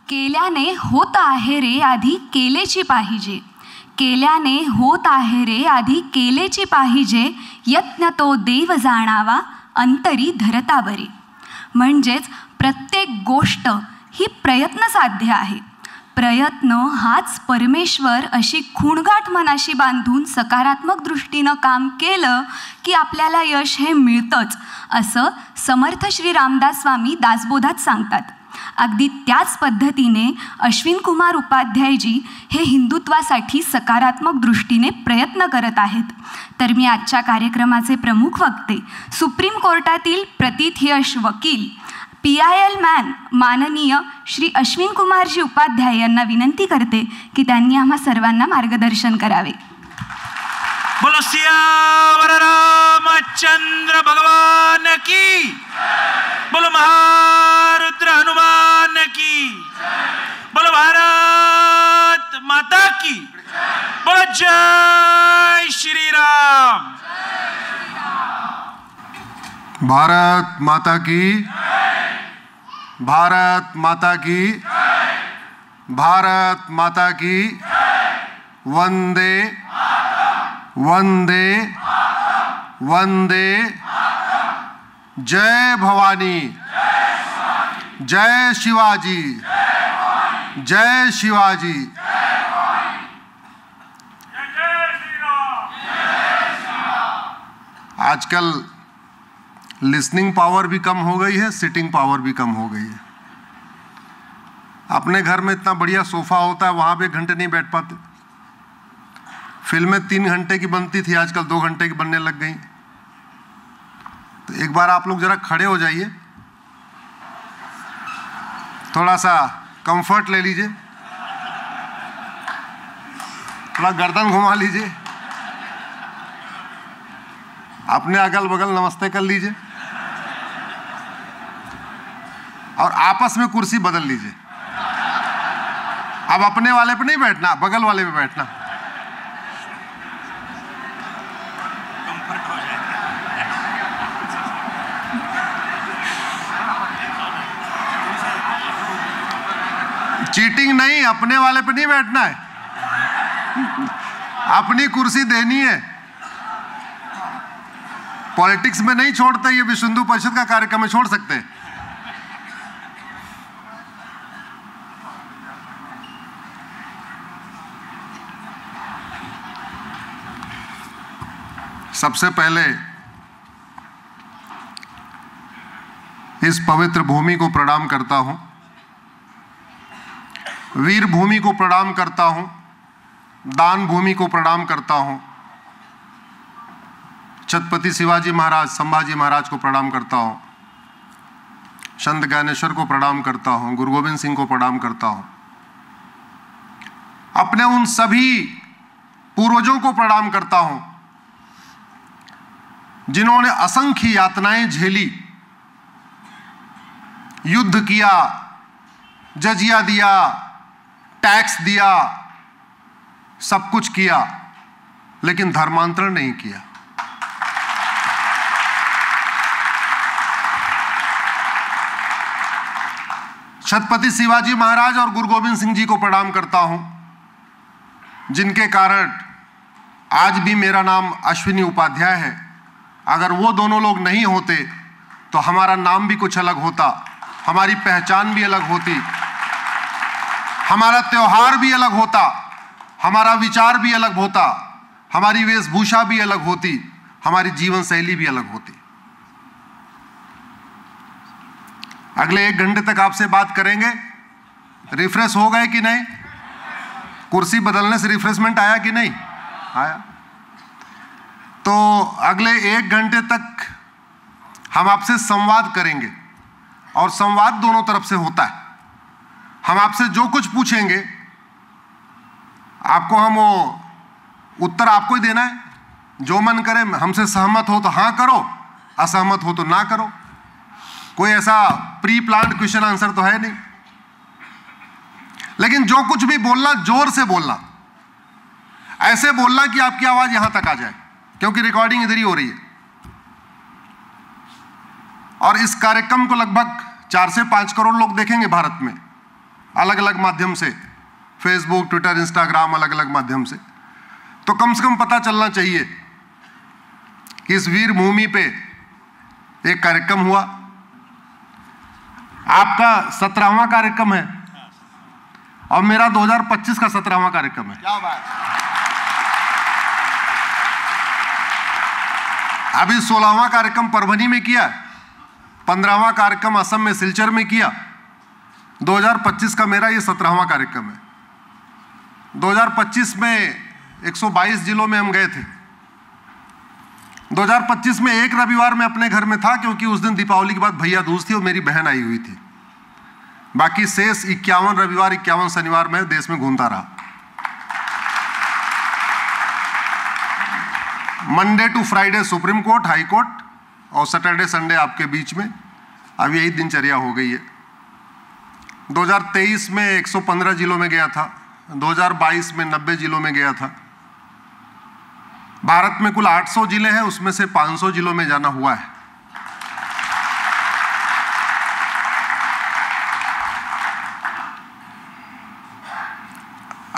केल्याने होत आहे रे आधी केलेची पाहिजे, केल्याने होत आहे रे आधी केलेची पाहिजे, यत्न तो देव जाणावा अंतरी धरतावरी. म्हणजेच प्रत्येक गोष्ट ही प्रयत्न साध्य आहे. प्रयत्न हाच परमेश्वर अशी खूणगाठ मनाशी बांधून सकारात्मक दृष्टीनं काम केलं की आपल्याला यश हे मिळतंच, असं समर्थ श्री रामदास स्वामी दासबोधात सांगतात. अगदी त्याच पद्धतीने अश्विन कुमार उपाध्यायजी हे हिंदुत्वासाठी सकारात्मक दृष्टीने प्रयत्न करत आहेत. तर मी आजच्या कार्यक्रमाचे प्रमुख वक्ते, सुप्रीम कोर्टातील प्रतिथयश वकील, PIL मॅन माननीय श्री अश्विन कुमारजी उपाध्याय यांना विनंती करते की त्यांनी आम्हा सर्वांना मार्गदर्शन करावे. बोलो सियावर रामचंद्र भगवान की, बोलो महारुद्र हनुमान की, बोलो भारत माता की, बोलो जय श्री राम. भारत माता की, भारत माता की, भारत माता की. वंदे वंदे वंदे. जय भवानी, जय शिवाजी, जय शिवाजी. आजकल लिसनिंग पावर भी कम हो गई है, सिटिंग पावर भी कम हो गई है. अपने घर में इतना बढ़िया सोफा होता है, वहां पे 1 घंटे नहीं बैठ पाते. फिल्में 3 घंटे की बनती थी, आजकल 2 घंटे की बनने लग गई. तो एक बार आप लोग जरा खड़े हो जाइए, थोड़ा सा कंफर्ट ले लीजिए, थोड़ा गर्दन घुमा लीजिए, अपने अगल बगल नमस्ते कर लीजिए और आपस में कुर्सी बदल लीजिए. अब अपने वाले पे नहीं बैठना, बगल वाले पे बैठना. चीटिंग नहीं, अपने वाले पे नहीं बैठना है, अपनी कुर्सी देनी है. पॉलिटिक्स में नहीं छोड़ते, ये विश्व हिंदू परिषद का कार्यक्रम में छोड़ सकते हैं. सबसे पहले इस पवित्र भूमि को प्रणाम करता हूं, वीर भूमि को प्रणाम करता हूं, दान भूमि को प्रणाम करता हूं, छत्रपति शिवाजी महाराज, संभाजी महाराज को प्रणाम करता हूं, संत ज्ञानेश्वर को प्रणाम करता हूं, गुरु गोविंद सिंह को प्रणाम करता हूं. अपने उन सभी पूर्वजों को प्रणाम करता हूं जिन्होंने असंख्य यातनाएं झेली, युद्ध किया, जजिया दिया, टैक्स दिया, सब कुछ किया, लेकिन धर्मांतरण नहीं किया. छत्रपति शिवाजी महाराज और गुरु गोविंद सिंह जी को प्रणाम करता हूं, जिनके कारण आज भी मेरा नाम अश्विनी उपाध्याय है. अगर वो दोनों लोग नहीं होते तो हमारा नाम भी कुछ अलग होता, हमारी पहचान भी अलग होती, हमारा त्योहार भी अलग होता, हमारा विचार भी अलग होता, हमारी वेशभूषा भी अलग होती, हमारी जीवन शैली भी अलग होती. अगले 1 घंटे तक आपसे बात करेंगे. रिफ्रेश हो गए कि नहीं? कुर्सी बदलने से रिफ्रेशमेंट आया कि नहीं आया? तो अगले 1 घंटे तक हम आपसे संवाद करेंगे और संवाद दोनों तरफ से होता है. हम आपसे जो कुछ पूछेंगे आपको हम वो उत्तर आपको ही देना है. जो मन करे, हमसे सहमत हो तो हाँ करो, असहमत हो तो ना करो. कोई ऐसा प्री प्लान्ड क्वेश्चन आंसर तो है नहीं. लेकिन जो कुछ भी बोलना जोर से बोलना, ऐसे बोलना कि आपकी आवाज यहां तक आ जाए, क्योंकि रिकॉर्डिंग इधर ही हो रही है. और इस कार्यक्रम को लगभग 4 से 5 करोड़ लोग देखेंगे भारत में. अलग अलग माध्यम से, फेसबुक, ट्विटर, इंस्टाग्राम, अलग अलग माध्यम से, तो कम से कम पता चलना चाहिए कि इस वीर भूमि पे एक कार्यक्रम हुआ। आपका 17वां कार्यक्रम है और मेरा 2025 का 17वां कार्यक्रम है। क्या बात। अभी 16वां कार्यक्रम परभनी में किया, 15वां कार्यक्रम असम में सिलचर में किया। 2025 का मेरा ये 17वां कार्यक्रम है। 2025 में 122 जिलों में हम गए थे। 2025 में एक रविवार मैं अपने घर में था, क्योंकि उस दिन दीपावली के बाद भैया दूज थी और मेरी बहन आई हुई थी। बाकी शेष 51 रविवार, 51 शनिवार में देश में घूमता रहा। Monday to Friday Supreme Court, High Court, और सैटरडे संडे आपके बीच में। अब यही दिनचर्या हो गई है। 2023 में 115 जिलों में गया था, 2022 में 90 जिलों में गया था। भारत में कुल 800 जिले हैं, उसमें से 500 जिलों में जाना हुआ है।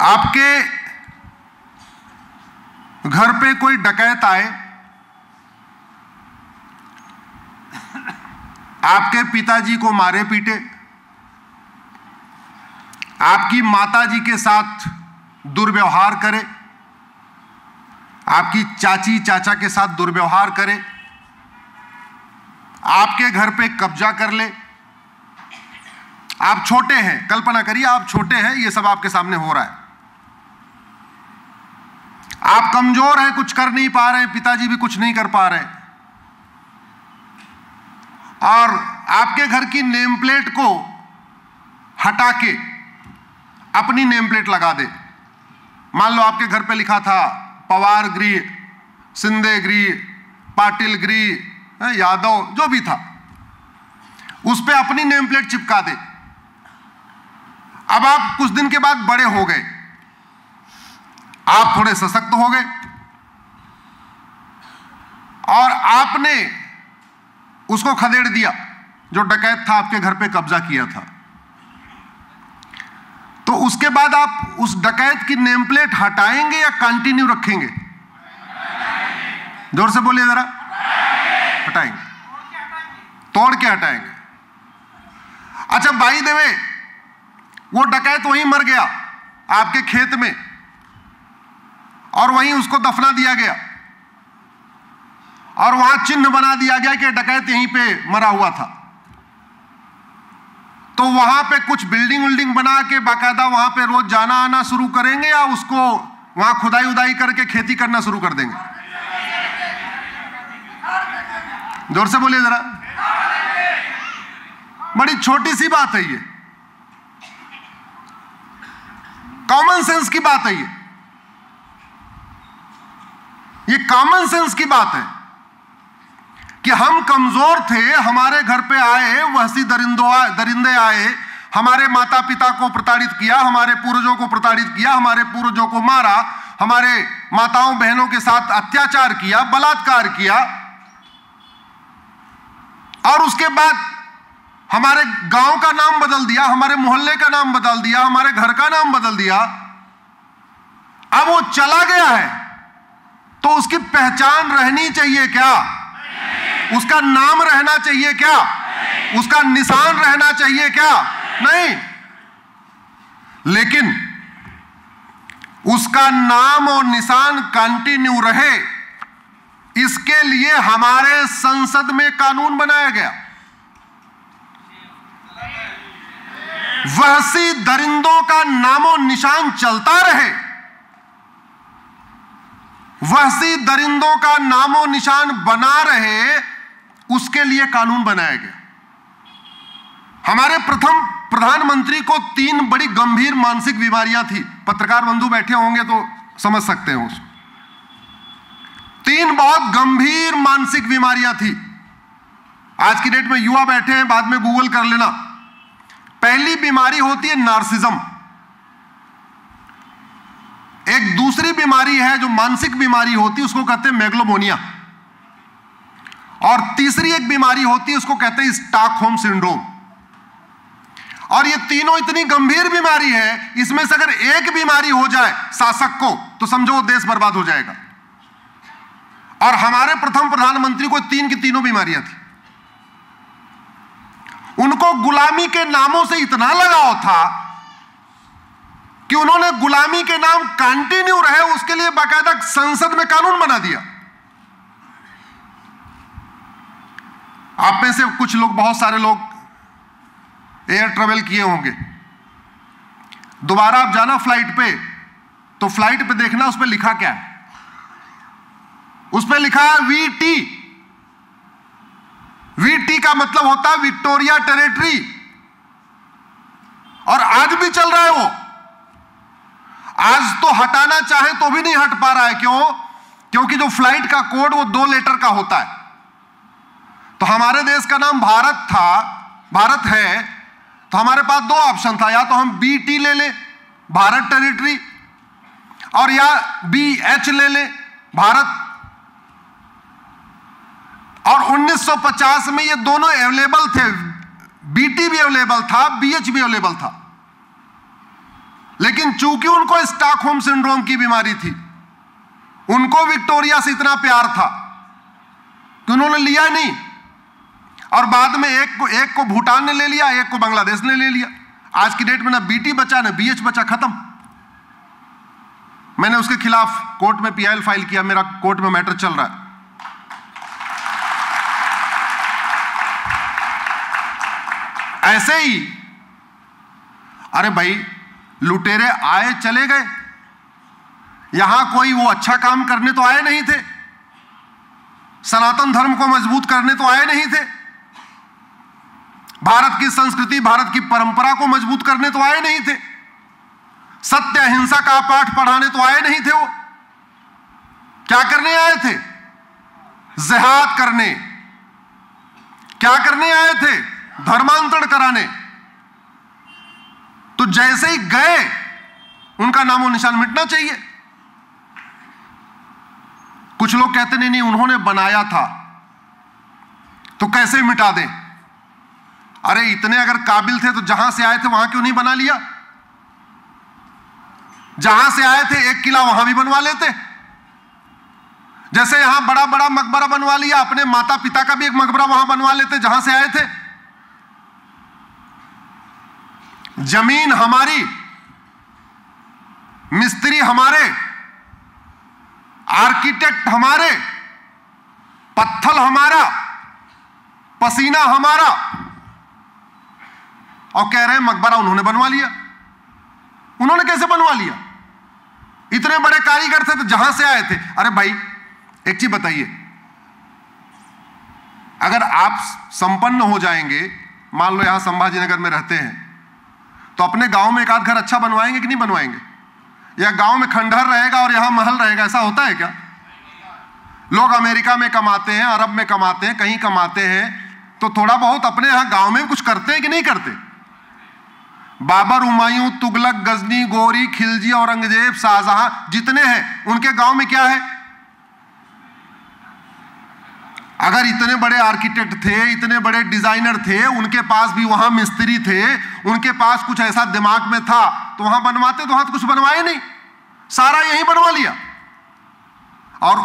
आपके घर पे कोई डकैत आए, आपके पिताजी को मारे पीटे, आपकी माताजी के साथ दुर्व्यवहार करे, आपकी चाची चाचा के साथ दुर्व्यवहार करे, आपके घर पे कब्जा कर ले। आप छोटे हैं, कल्पना करिए आप छोटे हैं, ये सब आपके सामने हो रहा है। आप कमजोर हैं, कुछ कर नहीं पा रहे, पिताजी भी कुछ नहीं कर पा रहे, और आपके घर की नेम प्लेट को हटा के अपनी नेम प्लेट लगा दे। मान लो आपके घर पे लिखा था पवार गृह, सिंधे गृह, पाटिल गृह, यादव, जो भी था, उस पे अपनी नेम प्लेट चिपका दे। अब आप कुछ दिन के बाद बड़े हो गए, आप थोड़े सशक्त हो गए और आपने उसको खदेड़ दिया जो डकैत था, आपके घर पे कब्जा किया था। तो उसके बाद आप उस डकैत की नेम प्लेट हटाएंगे या कंटिन्यू रखेंगे? जोर से बोलिए जरा। हटाएंगे, तोड़ के हटाएंगे। अच्छा, बाई द वे, वो डकैत वहीं मर गया आपके खेत में और वहीं उसको दफना दिया गया और वहां चिन्ह बना दिया गया कि डकैत यहीं पे मरा हुआ था। तो वहां पे कुछ बिल्डिंग विल्डिंग बना के बाकायदा वहां पे रोज जाना आना शुरू करेंगे या उसको वहां खुदाई उदाई करके खेती करना शुरू कर देंगे? जोर से बोलिए जरा। बड़ी छोटी सी बात है, ये कॉमन सेंस की बात है। ये कॉमन सेंस की बात है कि हम कमजोर थे, हमारे घर पे आए वहशी दरिंदे आए, हमारे माता पिता को प्रताड़ित किया, हमारे पूर्वजों को प्रताड़ित किया, हमारे पूर्वजों को मारा, हमारे माताओं बहनों के साथ अत्याचार किया, बलात्कार किया, और उसके बाद हमारे गांव का नाम बदल दिया, हमारे मोहल्ले का नाम बदल दिया, हमारे घर का नाम बदल दिया। अब वो चला गया है तो उसकी पहचान रहनी चाहिए क्या? उसका नाम रहना चाहिए क्या? उसका निशान रहना चाहिए क्या? नहीं। लेकिन उसका नाम और निशान कंटिन्यू रहे, इसके लिए हमारे संसद में कानून बनाया गया। वहशी दरिंदों का नामो निशान चलता रहे, वहशी दरिंदों का नामो निशान बना रहे, उसके लिए कानून बनाया गया। हमारे प्रथम प्रधानमंत्री को 3 बड़ी गंभीर मानसिक बीमारियां थी। पत्रकार बंधु बैठे होंगे तो समझ सकते हैं उसको। 3 बहुत गंभीर मानसिक बीमारियां थी। आज की डेट में युवा बैठे हैं, बाद में गूगल कर लेना। पहली बीमारी होती है नार्सिज्म। एक दूसरी बीमारी है जो मानसिक बीमारी होती है, उसको कहते हैं मेगलोमोनिया। और तीसरी एक बीमारी होती है, उसको कहते हैं स्टॉकहोम सिंड्रोम। और ये तीनों इतनी गंभीर बीमारी है, इसमें से अगर एक बीमारी हो जाए शासक को तो समझो वो देश बर्बाद हो जाएगा। और हमारे प्रथम प्रधानमंत्री को तीन की तीनों बीमारियां थी। उनको गुलामी के नामों से इतना लगाव था कि उन्होंने गुलामी के नाम कंटिन्यू रहे उसके लिए बाकायदा संसद में कानून बना दिया। आप में से कुछ लोग, बहुत सारे लोग एयर ट्रेवल किए होंगे। दोबारा आप जाना फ्लाइट पे तो फ्लाइट पे देखना उस पे लिखा क्या है। उस पे लिखा है VT। VT का मतलब होता है विक्टोरिया टेरिटरी, और आज भी चल रहा है वो। आज तो हटाना चाहे तो भी नहीं हट पा रहा है। क्यों? क्योंकि जो फ्लाइट का कोड वो 2 लेटर का होता है। तो हमारे देश का नाम भारत था, भारत है, तो हमारे पास 2 ऑप्शन था, या तो हम BT ले लें भारत टेरिटरी, और या BH ले लें भारत। और 1950 में ये दोनों अवेलेबल थे, BT भी अवेलेबल था, BH भी अवेलेबल था। लेकिन चूंकि उनको स्टॉकहोम सिंड्रोम की बीमारी थी, उनको विक्टोरिया से इतना प्यार था कि उन्होंने लिया नहीं, और बाद में एक को भूटान ने ले लिया, एक को बांग्लादेश ने ले लिया। आज की डेट में ना BT बचा ना BH बचा, खत्म। मैंने उसके खिलाफ कोर्ट में PIL फाइल किया, मेरा कोर्ट में मैटर चल रहा है। ऐसे ही अरे भाई, लुटेरे आए चले गए, यहां कोई वो अच्छा काम करने तो आए नहीं थे, सनातन धर्म को मजबूत करने तो आए नहीं थे, भारत की संस्कृति, भारत की परंपरा को मजबूत करने तो आए नहीं थे, सत्य अहिंसा का पाठ पढ़ाने तो आए नहीं थे। वो क्या करने आए थे? जिहाद करने। क्या करने आए थे? धर्मांतरण कराने। तो जैसे ही गए उनका नामो निशान मिटना चाहिए। कुछ लोग कहते नहीं नहीं उन्होंने बनाया था तो कैसे मिटा दें। अरे इतने अगर काबिल थे तो जहां से आए थे वहां क्यों नहीं बना लिया? जहां से आए थे एक किला वहां भी बनवा लेते। जैसे यहां बड़ा बड़ा मकबरा बनवा लिया, अपने माता पिता का भी एक मकबरा वहां बनवा लेते जहां से आए थे। जमीन हमारी, मिस्त्री हमारे, आर्किटेक्ट हमारे, पत्थर हमारा, पसीना हमारा, और कह रहे हैं मकबरा उन्होंने बनवा लिया। उन्होंने कैसे बनवा लिया? इतने बड़े कारीगर थे तो जहां से आए थे। अरे भाई एक चीज बताइए, अगर आप संपन्न हो जाएंगे, मान लो यहां संभाजी नगर में रहते हैं, तो अपने गांव में एक आध घर अच्छा बनवाएंगे कि नहीं बनवाएंगे? या गांव में खंडहर रहेगा और यहां महल रहेगा? ऐसा होता है क्या? लोग अमेरिका में कमाते हैं, अरब में कमाते हैं, कहीं कमाते हैं, तो थोड़ा बहुत अपने यहां गांव में कुछ करते हैं कि नहीं करते? बाबर, हुमायूं, तुगलक, गजनी, गोरी, खिलजी, औरंगजेब, शाहजहां जितने हैं उनके गांव में क्या है? अगर इतने बड़े आर्किटेक्ट थे, इतने बड़े डिजाइनर थे, उनके पास भी वहां मिस्त्री थे, उनके पास कुछ ऐसा दिमाग में था तो वहां बनवाते, तो वहां तो कुछ बनवाए नहीं, सारा यहीं बनवा लिया। और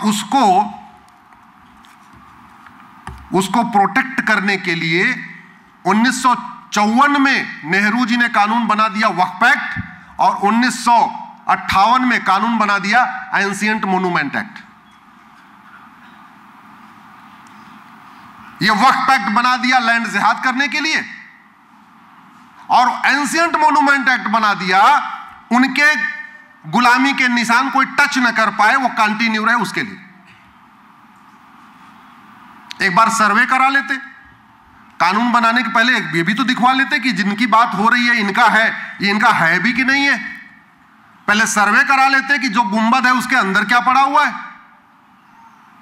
उसको प्रोटेक्ट करने के लिए 1954 में नेहरू जी ने कानून बना दिया वक्फ एक्ट, और 1958 में कानून बना दिया एंशिएंट मॉन्यूमेंट एक्ट। ये वक्फ एक्ट बना दिया लैंड जिहाद करने के लिए, और एंशिएंट मॉन्यूमेंट एक्ट बना दिया उनके गुलामी के निशान कोई टच न कर पाए, वो कंटिन्यू रहे उसके लिए। एक बार सर्वे करा लेते, कानून बनाने के पहले ये भी तो दिखवा लेते कि जिनकी बात हो रही है इनका है, ये इनका है भी कि नहीं है। पहले सर्वे करा लेते कि जो गुंबद है उसके अंदर क्या पड़ा हुआ है।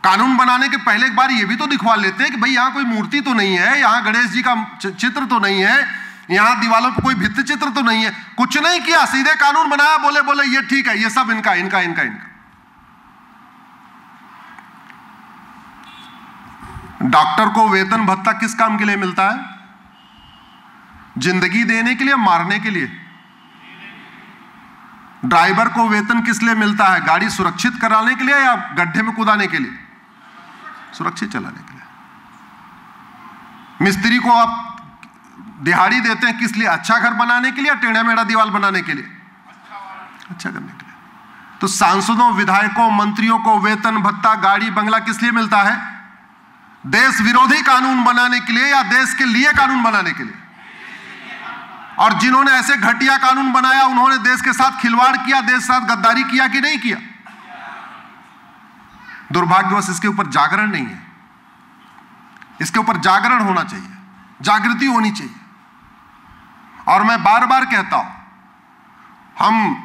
कानून बनाने के पहले एक बार ये भी तो दिखवा लेते कि भाई यहां कोई मूर्ति तो नहीं है, यहां गणेश जी का चित्र तो नहीं है, यहां दीवालों पर कोई भित्ति चित्र तो नहीं है। कुछ नहीं किया, सीधे कानून बनाया, बोले बोले ये ठीक है, ये सब इनका इनका इनका इनका। डॉक्टर को वेतन भत्ता किस काम के लिए मिलता है? जिंदगी देने के लिए, मारने के लिए? ड्राइवर को वेतन किस लिए मिलता है? गाड़ी सुरक्षित कराने के लिए या गड्ढे में कूदाने के लिए? सुरक्षित चलाने के लिए। मिस्त्री को आप दिहाड़ी देते हैं किस लिए? अच्छा घर बनाने के लिए या टेढ़ा मेढ़ा दीवार बनाने के लिए? अच्छा करने के लिए। तो सांसदों, विधायकों, मंत्रियों को वेतन भत्ता, गाड़ी बंगला किस लिए मिलता है? देश विरोधी कानून बनाने के लिए या देश के लिए कानून बनाने के लिए? और जिन्होंने ऐसे घटिया कानून बनाया, उन्होंने देश के साथ खिलवाड़ किया, देश के साथ गद्दारी किया कि नहीं किया? दुर्भाग्यवश इसके ऊपर जागरण नहीं है। इसके ऊपर जागरण होना चाहिए, जागृति होनी चाहिए। और मैं बार बार कहता हूं, हम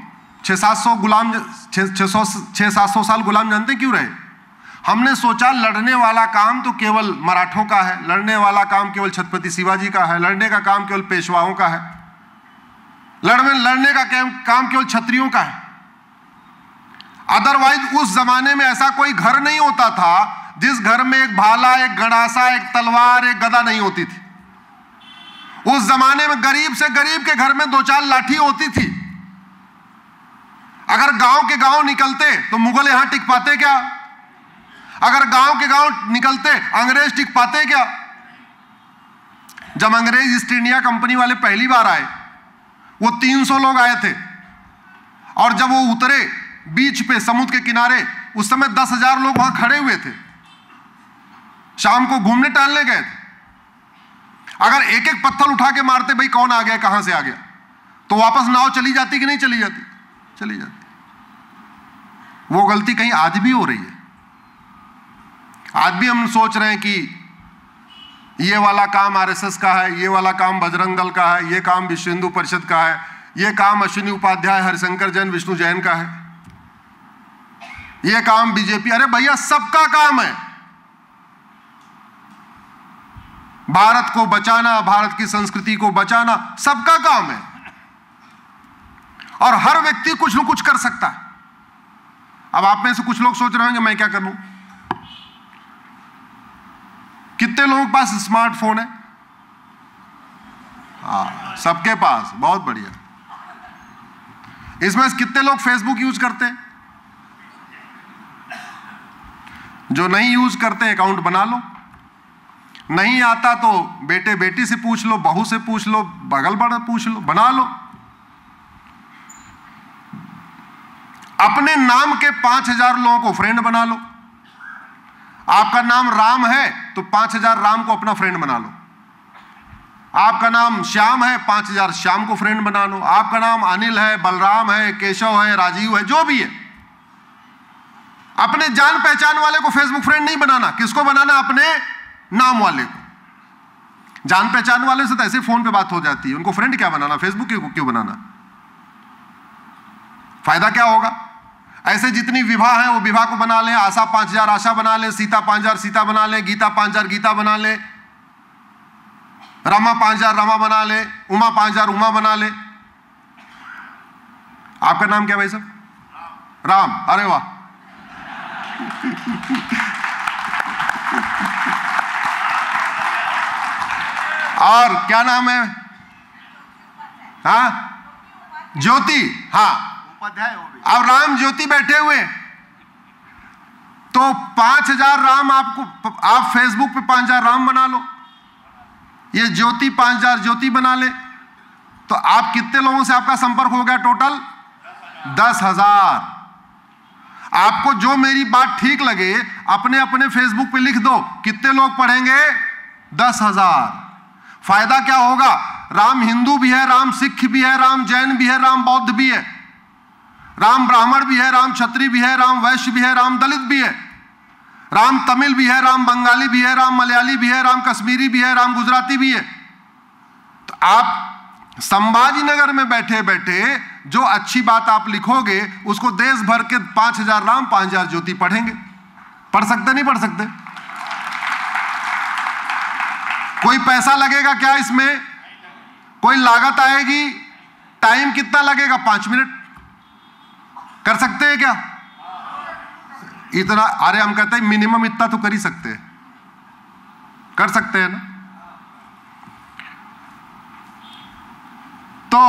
600-700 साल गुलाम जानते क्यों रहे? हमने सोचा लड़ने वाला काम तो केवल मराठों का है, लड़ने वाला काम केवल छत्रपति शिवाजी का है, लड़ने का काम केवल पेशवाओं का है, लड़ने का काम केवल क्षत्रियों का है। अदरवाइज उस जमाने में ऐसा कोई घर नहीं होता था जिस घर में एक भाला, एक गड़ासा, एक तलवार, एक गदा नहीं होती थी। उस जमाने में गरीब से गरीब के घर में 2-4 लाठी होती थी। अगर गांव के गांव निकलते तो मुगल यहां टिक पाते क्या? अगर गांव के गांव निकलते अंग्रेज टिक पाते क्या? जब अंग्रेज ईस्ट इंडिया कंपनी वाले पहली बार आए, वो 300 लोग आए थे, और जब वो उतरे बीच पे समुद्र के किनारे, उस समय 10,000 लोग वहां खड़े हुए थे, शाम को घूमने टहलने गए थे। अगर एक एक पत्थर उठा के मारते, भाई कौन आ गया, कहां से आ गया, तो वापस नाव चली जाती कि नहीं चली जाती? चली जाती। वो गलती कहीं आज भी हो रही है। आज भी हम सोच रहे हैं कि ये वाला काम आरएसएस का है, ये वाला काम बजरंग दल का है, ये काम विश्व हिंदू परिषद का है, ये काम अश्विनी उपाध्याय, हरिशंकर जैन, विष्णु जैन का है, ये काम बीजेपी। अरे भैया, सबका काम है भारत को बचाना, भारत की संस्कृति को बचाना, सबका काम है। और हर व्यक्ति कुछ न कुछ कर सकता है। अब आप में से कुछ लोग सोच रहे होंगे मैं क्या करूं? कितने लोगों के पास स्मार्टफोन है? हाँ, सबके पास, बहुत बढ़िया। इसमें कितने लोग फेसबुक यूज करते हैं? जो नहीं यूज करते अकाउंट बना लो। नहीं आता तो बेटे बेटी से पूछ लो, बहू से पूछ लो, बगल बड़ा पूछ लो, बना लो। अपने नाम के 5,000 लोगों को फ्रेंड बना लो। आपका नाम राम है तो 5,000 राम को अपना फ्रेंड बना लो। आपका नाम श्याम है, 5,000 श्याम को फ्रेंड बना लो। आपका नाम अनिल है, बलराम है, केशव है, राजीव है, जो भी है, अपने जान पहचान वाले को फेसबुक फ्रेंड नहीं बनाना। किसको बनाना? अपने नाम वाले को। जान पहचान वाले से तो ऐसे फोन पे बात हो जाती है, उनको फ्रेंड क्या बनाना, फेसबुक क्यों बनाना? फायदा क्या होगा? ऐसे जितनी विवाह है वो विवाह को बना लें, आशा 5,000 आशा बना लें, सीता 5,000 सीता बना लें, गीता 5,000 गीता बना लें, रमा 5,000 रमा बना ले, उमा 5,000 उमा बना ले। आपका नाम क्या भाई साहब? राम। अरे वाह। और क्या नाम है? हाँ, ज्योति। हाँ, उपाध्याय हो गई। अब राम ज्योति बैठे हुए, तो 5,000 राम आपको, आप फेसबुक पे 5,000 राम बना लो, ये ज्योति 5,000 ज्योति बना ले, तो आप कितने लोगों से आपका संपर्क हो गया? टोटल 10,000। आपको जो मेरी बात ठीक लगे अपने अपने फेसबुक पे लिख दो, कितने लोग पढ़ेंगे? 10,000। फायदा क्या होगा? राम हिंदू भी है, राम सिख भी है, राम जैन भी है, राम बौद्ध भी है, राम ब्राह्मण भी है, राम क्षत्रिय भी है, राम वैश्य भी है, राम दलित भी है, राम तमिल भी है, राम बंगाली भी है, राम मलयाली भी है, राम कश्मीरी भी है, राम गुजराती भी है। तो आप संभाजीनगर में बैठे बैठे जो अच्छी बात आप लिखोगे उसको देश भर के 5,000 राम 5,000 ज्योति पढ़ेंगे। पढ़ सकते नहीं पढ़ सकते? कोई पैसा लगेगा क्या इसमें? कोई लागत आएगी? टाइम कितना लगेगा? 5 मिनट। कर सकते हैं क्या इतना? अरे हम कहते हैं मिनिमम इतना तो कर ही सकते हैं, कर सकते हैं ना। तो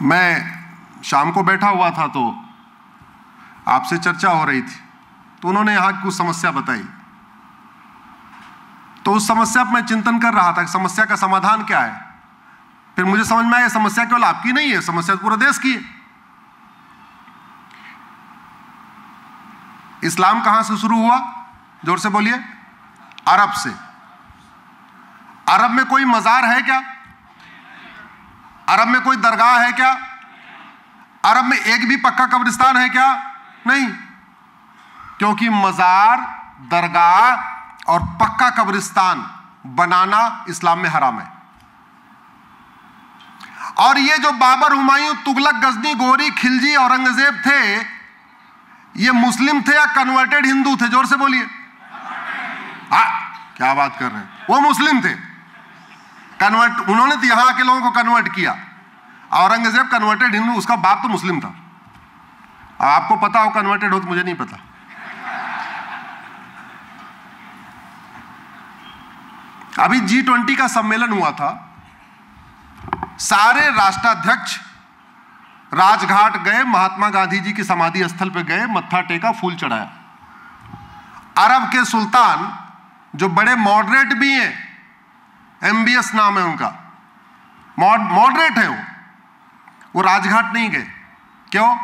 मैं शाम को बैठा हुआ था तो आपसे चर्चा हो रही थी, तो उन्होंने यहाँ की कुछ समस्या बताई। तो उस समस्या पर मैं चिंतन कर रहा था कि समस्या का समाधान क्या है। फिर मुझे समझ में आया समस्या केवल आपकी नहीं है, समस्या पूरे देश की है। इस्लाम कहां से शुरू हुआ? जोर से बोलिए। अरब से। अरब में कोई मजार है क्या? अरब में कोई दरगाह है क्या? अरब में एक भी पक्का कब्रिस्तान है क्या? नहीं, क्योंकि मजार, दरगाह और पक्का कब्रिस्तान बनाना इस्लाम में हराम है। और ये जो बाबर, हुमायूं, तुगलक, गजनी, गोरी, खिलजी, औरंगजेब थे, ये मुस्लिम थे या कन्वर्टेड हिंदू थे? जोर से बोलिए। क्या बात कर रहे हैं? वो मुस्लिम थे, कन्वर्ट। उन्होंने तो यहां के लोगों को कन्वर्ट किया। औरंगजेब कन्वर्टेड हिंदू, उसका बाप तो मुस्लिम था। आपको पता हो कन्वर्टेड हो तो मुझे नहीं पता। अभी G20 का सम्मेलन हुआ था, सारे राष्ट्राध्यक्ष राजघाट गए, महात्मा गांधी जी की समाधि स्थल पे गए, मत्था टेका, फूल चढ़ाया। अरब के सुल्तान जो बड़े मॉडरेट भी हैं, MBS नाम है उनका, मॉडरेट है वो राजघाट नहीं गए। क्यों?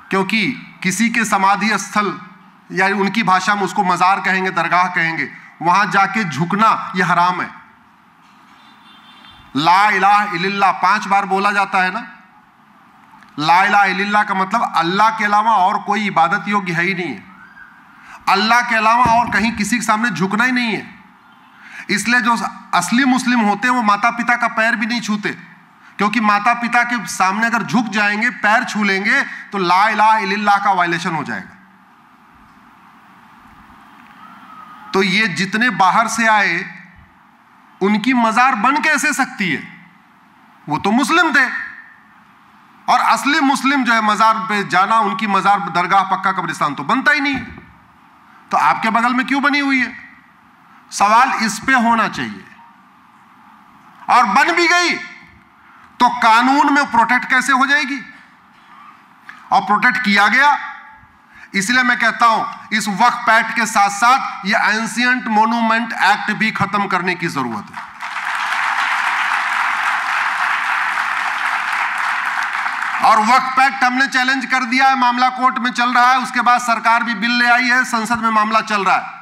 क्योंकि किसी के समाधि स्थल, या उनकी भाषा में उसको मजार कहेंगे, दरगाह कहेंगे, वहां जाके झुकना यह हराम है। ला इलाहा इल्लल्लाह 5 बार बोला जाता है ना। ला इलाहा इल्लल्लाह का मतलब अल्लाह के अलावा और कोई इबादत योग्य है ही नहीं है। अल्लाह के अलावा और कहीं किसी के सामने झुकना ही नहीं है। इसलिए जो असली मुस्लिम होते हैं वो माता पिता का पैर भी नहीं छूते, क्योंकि माता पिता के सामने अगर झुक जाएंगे, पैर छू लेंगे, तो ला इलाहा इल्लल्लाह का वायलेशन हो जाएगा। तो ये जितने बाहर से आए, उनकी मजार बन कैसे सकती है? वो तो मुस्लिम थे। और असली मुस्लिम जो है मजार पे जाना, उनकी मजार, दरगाह, पक्का कब्रिस्तान तो बनता ही नहीं। तो आपके बगल में क्यों बनी हुई है? सवाल इस पे होना चाहिए। और बन भी गई तो कानून में प्रोटेक्ट कैसे हो जाएगी? और प्रोटेक्ट किया गया। इसलिए मैं कहता हूं इस वक्फ एक्ट के साथ साथ ये एंशिएंट मोन्यूमेंट एक्ट भी खत्म करने की जरूरत है। और वक्फ एक्ट हमने चैलेंज कर दिया है, मामला कोर्ट में चल रहा है। उसके बाद सरकार भी बिल ले आई है, संसद में मामला चल रहा है।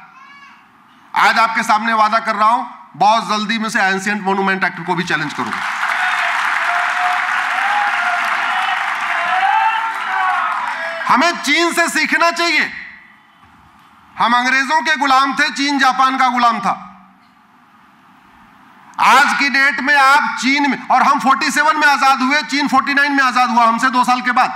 आज आपके सामने वादा कर रहा हूं, बहुत जल्दी में से एंशिएंट मोन्यूमेंट एक्ट को भी चैलेंज करूंगा। हमें चीन से सीखना चाहिए। हम अंग्रेजों के गुलाम थे, चीन जापान का गुलाम था। आज की डेट में आप चीन में, और हम 47 में आजाद हुए, चीन 49 में आजाद हुआ, हमसे 2 साल के बाद।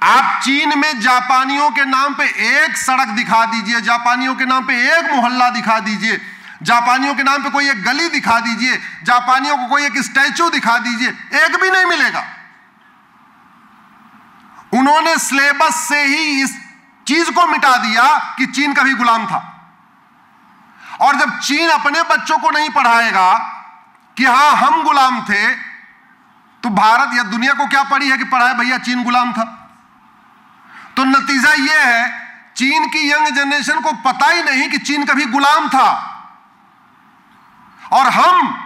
आप चीन में जापानियों के नाम पे एक सड़क दिखा दीजिए, जापानियों के नाम पे एक मोहल्ला दिखा दीजिए, जापानियों के नाम पे कोई एक गली दिखा दीजिए, जापानियों को कोई एक स्टैचू दिखा दीजिए, एक भी नहीं मिलेगा। उन्होंने सिलेबस से ही इस चीज को मिटा दिया कि चीन कभी गुलाम था। और जब चीन अपने बच्चों को नहीं पढ़ाएगा कि हां हम गुलाम थे, तो भारत या दुनिया को क्या पड़ी है कि पढ़ाए भैया चीन गुलाम था। तो नतीजा यह है, चीन की यंग जनरेशन को पता ही नहीं कि चीन कभी गुलाम था। और हम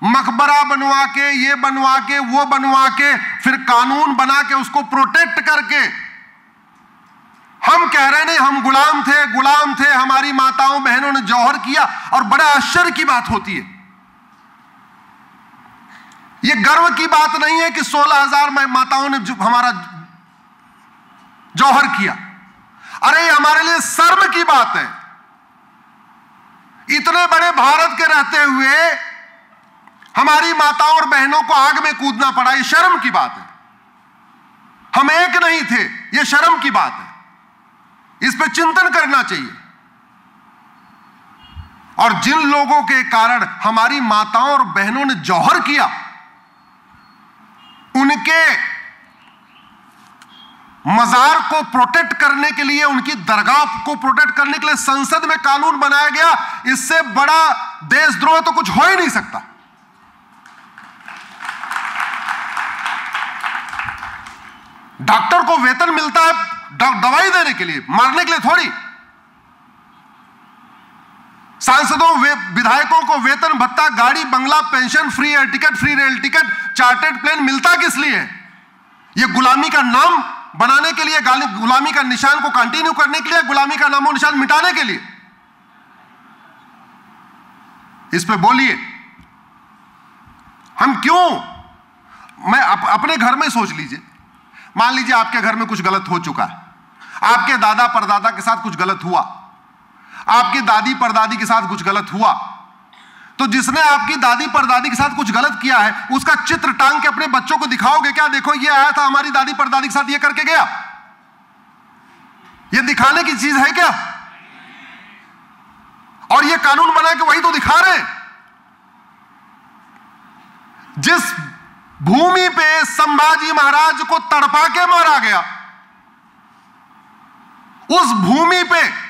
मकबरा बनवा के, ये बनवा के, वो बनवा के, फिर कानून बना के उसको प्रोटेक्ट करके हम कह रहे नहीं हम गुलाम थे, गुलाम थे, हमारी माताओं बहनों ने जौहर किया। और बड़ा आश्चर्य की बात होती है, यह गर्व की बात नहीं है कि 16,000 माताओं ने हमारा जौहर किया। अरे हमारे लिए शर्म की बात है। इतने बड़े भारत के रहते हुए हमारी माताओं और बहनों को आग में कूदना पड़ा, यह शर्म की बात है। हम एक नहीं थे, यह शर्म की बात है। इस पर चिंतन करना चाहिए। और जिन लोगों के कारण हमारी माताओं और बहनों ने जौहर किया, मजार को प्रोटेक्ट करने के लिए, उनकी दरगाह को प्रोटेक्ट करने के लिए संसद में कानून बनाया गया। इससे बड़ा देशद्रोह तो कुछ हो ही नहीं सकता। डॉक्टर को वेतन मिलता है दवाई देने के लिए, मारने के लिए थोड़ी। सांसदों विधायकों को वेतन भत्ता, गाड़ी बंगला, pension, free air ticket, free rail ticket, chartered plane मिलता किस लिए? यह गुलामी का नाम बनाने के लिए, गुलामी का निशान को कंटिन्यू करने के लिए, गुलामी का नामो निशान मिटाने के लिए। इस पे बोलिए, हम क्यों? मैं अपने घर में सोच लीजिए, मान लीजिए आपके घर में कुछ गलत हो चुका है, आपके दादा परदादा के साथ कुछ गलत हुआ, आपकी दादी परदादी के साथ कुछ गलत हुआ, तो जिसने आपकी दादी परदादी के साथ कुछ गलत किया है उसका चित्र टांग के अपने बच्चों को दिखाओगे क्या? देखो ये आया था हमारी दादी परदादी के साथ ये करके गया। ये दिखाने की चीज है क्या? और ये कानून बना के वही तो दिखा रहे। जिस भूमि पे संभाजी महाराज को तड़पा के मारा गया, उस भूमि पे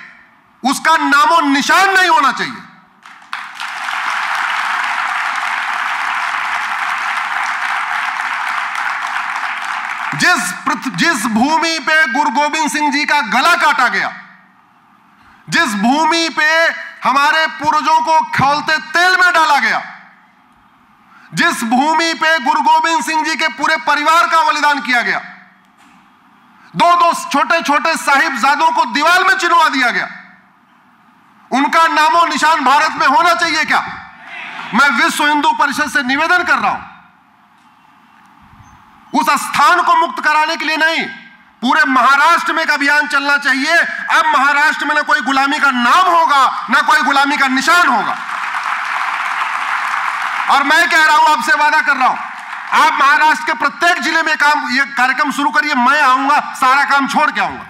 उसका नामो निशान नहीं होना चाहिए। जिस भूमि पे गुरु गोविंद सिंह जी का गला काटा गया, जिस भूमि पे हमारे पूर्वजों को खौलते तेल में डाला गया, जिस भूमि पे गुरु गोविंद सिंह जी के पूरे परिवार का बलिदान किया गया, दो छोटे छोटे साहिबजादों को दीवार में चिनवा दिया गया, उनका नामो निशान भारत में होना चाहिए क्या? मैं विश्व हिंदू परिषद से निवेदन कर रहा हूं, उस स्थान को मुक्त कराने के लिए नहीं, पूरे महाराष्ट्र में एक अभियान चलना चाहिए। अब महाराष्ट्र में ना कोई गुलामी का नाम होगा, ना कोई गुलामी का निशान होगा। और मैं कह रहा हूं, आपसे वादा कर रहा हूं, आप महाराष्ट्र के प्रत्येक जिले में ये कार्यक्रम शुरू करिए, मैं आऊंगा, सारा काम छोड़ के आऊंगा।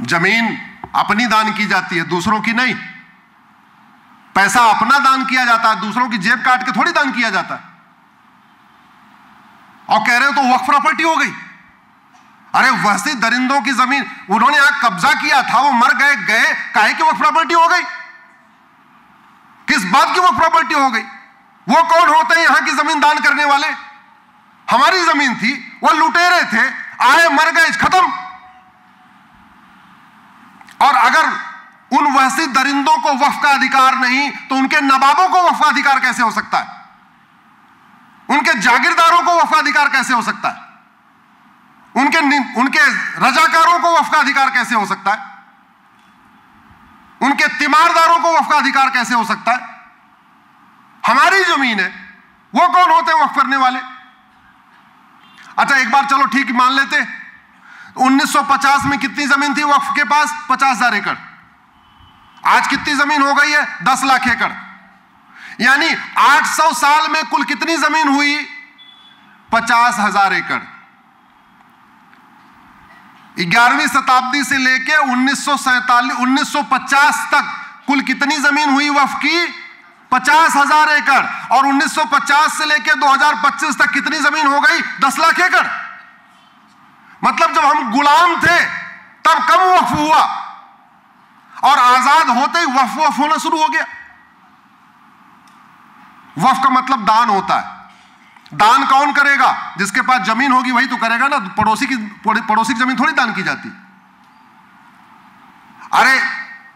जमीन अपनी दान की जाती है, दूसरों की नहीं। पैसा अपना दान किया जाता है, दूसरों की जेब काट के थोड़ी दान किया जाता है। और कह रहे हो तो वक्फ प्रॉपर्टी हो गई। अरे वहसी दरिंदों की जमीन उन्होंने यहां कब्जा किया था, वो मर गए, काहे की वक्फ प्रॉपर्टी हो गई? किस बात की वक्फ प्रॉपर्टी हो गई? वो कौन होते हैं यहां की जमीन दान करने वाले? हमारी जमीन थी, वो लुटेरे थे, आए मर गए, खत्म। और अगर उन वहसी दरिंदों को वक्फ का अधिकार नहीं, तो उनके नवाबों को वक्फ का अधिकार कैसे हो सकता है? उनके जागीरदारों को वक्फ का अधिकार कैसे हो सकता है? उनके रजाकारों को वक्फ का अधिकार कैसे हो सकता है? उनके तीमारदारों को वक्फ का अधिकार कैसे हो सकता है? हमारी जमीन है, वो कौन होते हैं वक्फ करने वाले? अच्छा एक बार चलो ठीक मान लेते, 1950 में कितनी जमीन थी वक्फ के पास? 50,000 एकड़। आज कितनी जमीन हो गई है? 10 लाख एकड़। यानी 800 साल में कुल कितनी जमीन हुई? 50,000 एकड़। 11वीं शताब्दी से लेके 1950 तक कुल कितनी जमीन हुई वक्फ की? 50,000 एकड़। और 1950 से लेके 2025 तक कितनी जमीन हो गई? 10 लाख एकड़। मतलब जब हम गुलाम थे तब कम वक्फ हुआ, और आजाद होते ही वक्फ होना शुरू हो गया। वक्फ का मतलब दान होता है। दान कौन करेगा? जिसके पास जमीन होगी वही तो करेगा ना। पड़ोसी की जमीन थोड़ी दान की जाती। अरे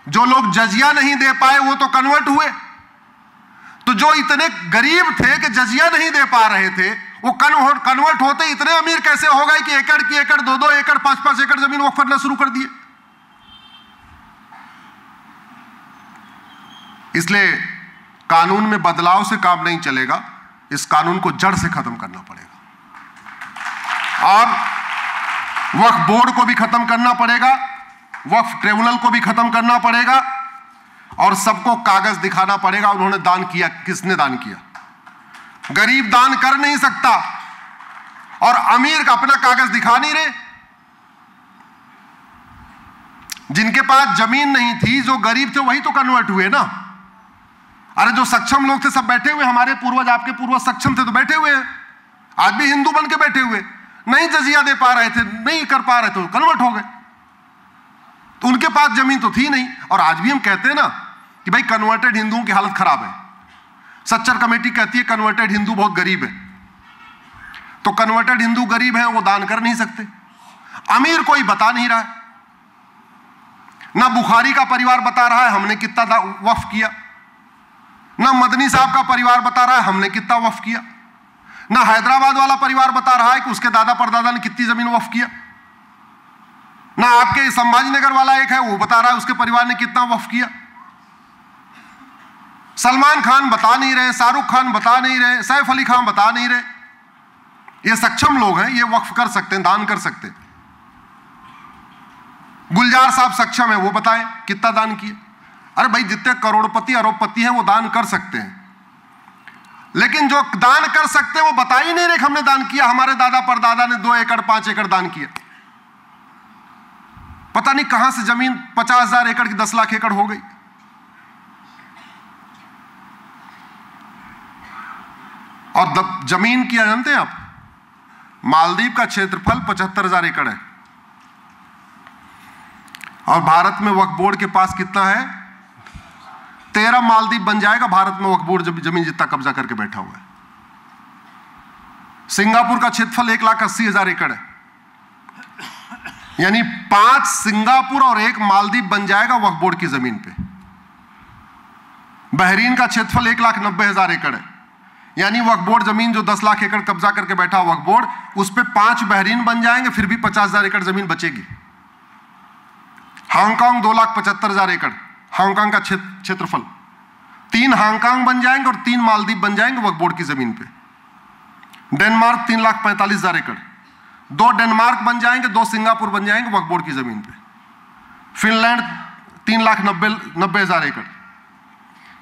जो लोग जजिया नहीं दे पाए वो तो कन्वर्ट हुए। तो जो इतने गरीब थे कि जजिया नहीं दे पा रहे थे, वो कन्वर्ट होते इतने अमीर कैसे हो गए कि एकड़ की एकड़, 2-2 एकड़, 5-5 एकड़ जमीन वक्फ करना शुरू कर दिए। इसलिए कानून में बदलाव से काम नहीं चलेगा, इस कानून को जड़ से खत्म करना पड़ेगा। और वक्फ बोर्ड को भी खत्म करना पड़ेगा, वक्फ ट्रिब्यूनल को भी खत्म करना पड़ेगा, और सबको कागज दिखाना पड़ेगा उन्होंने दान किया, किसने दान किया। गरीब दान कर नहीं सकता और अमीर का अपना कागज दिखा नहीं रहे। जिनके पास जमीन नहीं थी, जो गरीब थे, वही तो कन्वर्ट हुए ना। अरे जो सक्षम लोग थे सब बैठे हुए, हमारे पूर्वज, आपके पूर्वज सक्षम थे तो बैठे हुए हैं, आज भी हिंदू बन के बैठे हुए, नहीं जजिया दे पा रहे थे, नहीं कर पा रहे थे, कन्वर्ट हो गए। तो उनके पास जमीन तो थी नहीं। और आज भी हम कहते हैं ना कि भाई कन्वर्टेड हिंदुओं की हालत खराब है। सच्चर कमेटी कहती है कन्वर्टेड हिंदू बहुत गरीब है। तो कन्वर्टेड हिंदू गरीब है, वो दान कर नहीं सकते। अमीर कोई बता नहीं रहा है, ना बुखारी का परिवार बता रहा है हमने कितना वक्फ किया, ना मदनी साहब का परिवार बता रहा है हमने कितना वक्फ किया, ना हैदराबाद वाला परिवार बता रहा है कि उसके दादा परदादा ने कितनी जमीन वक्फ किया, ना आपके संभाजीनगर वाला एक है वो बता रहा है उसके परिवार ने कितना वक्फ किया। सलमान खान बता नहीं रहे, शाहरुख खान बता नहीं रहे, सैफ अली खान बता नहीं रहे। ये सक्षम लोग हैं, ये वक्फ कर सकते हैं, दान कर सकते हैं। गुलजार साहब सक्षम है, वो बताएं कितना दान किए। अरे भाई जितने करोड़पति अरबपति हैं वो दान कर सकते हैं, लेकिन जो दान कर सकते हैं वो बता ही नहीं रहे कि हमने दान किया। हमारे दादा परदादा ने 2 एकड़ 5 एकड़ दान किया, पता नहीं कहां से जमीन 50,000 एकड़ की 10 लाख एकड़ हो गई। और जमीन की जानते हैं आप, मालदीव का क्षेत्रफल 75,000 एकड़ है और भारत में वक्फ बोर्ड के पास कितना है? 13 मालदीव बन जाएगा भारत में वक्फ बोर्ड जमीन जितना कब्जा करके बैठा हुआ है। सिंगापुर का क्षेत्रफल 1,80,000 एकड़ है, यानी 5 सिंगापुर और 1 मालदीव बन जाएगा वक्फ बोर्ड की जमीन पे। बहरीन का क्षेत्रफल 1,90,000 एकड़ है, यानी वक्फ बोर्ड जमीन जो 10 लाख एकड़ कब्जा करके बैठा वक्फ बोर्ड, उस पे 5 बहरीन बन जाएंगे, फिर भी 50,000 एकड़ जमीन बचेगी। हांगकांग 2,75,000 एकड़ हांगकांग का क्षेत्रफल, 3 हांगकांग बन जाएंगे और 3 मालदीव बन जाएंगे वक्फ बोर्ड की जमीन पे। डेनमार्क 3,45,000 एकड़, 2 डेनमार्क बन जाएंगे, 2 सिंगापुर बन जाएंगे वक्फ बोर्ड की जमीन पे। फिनलैंड 3,90,000 एकड़,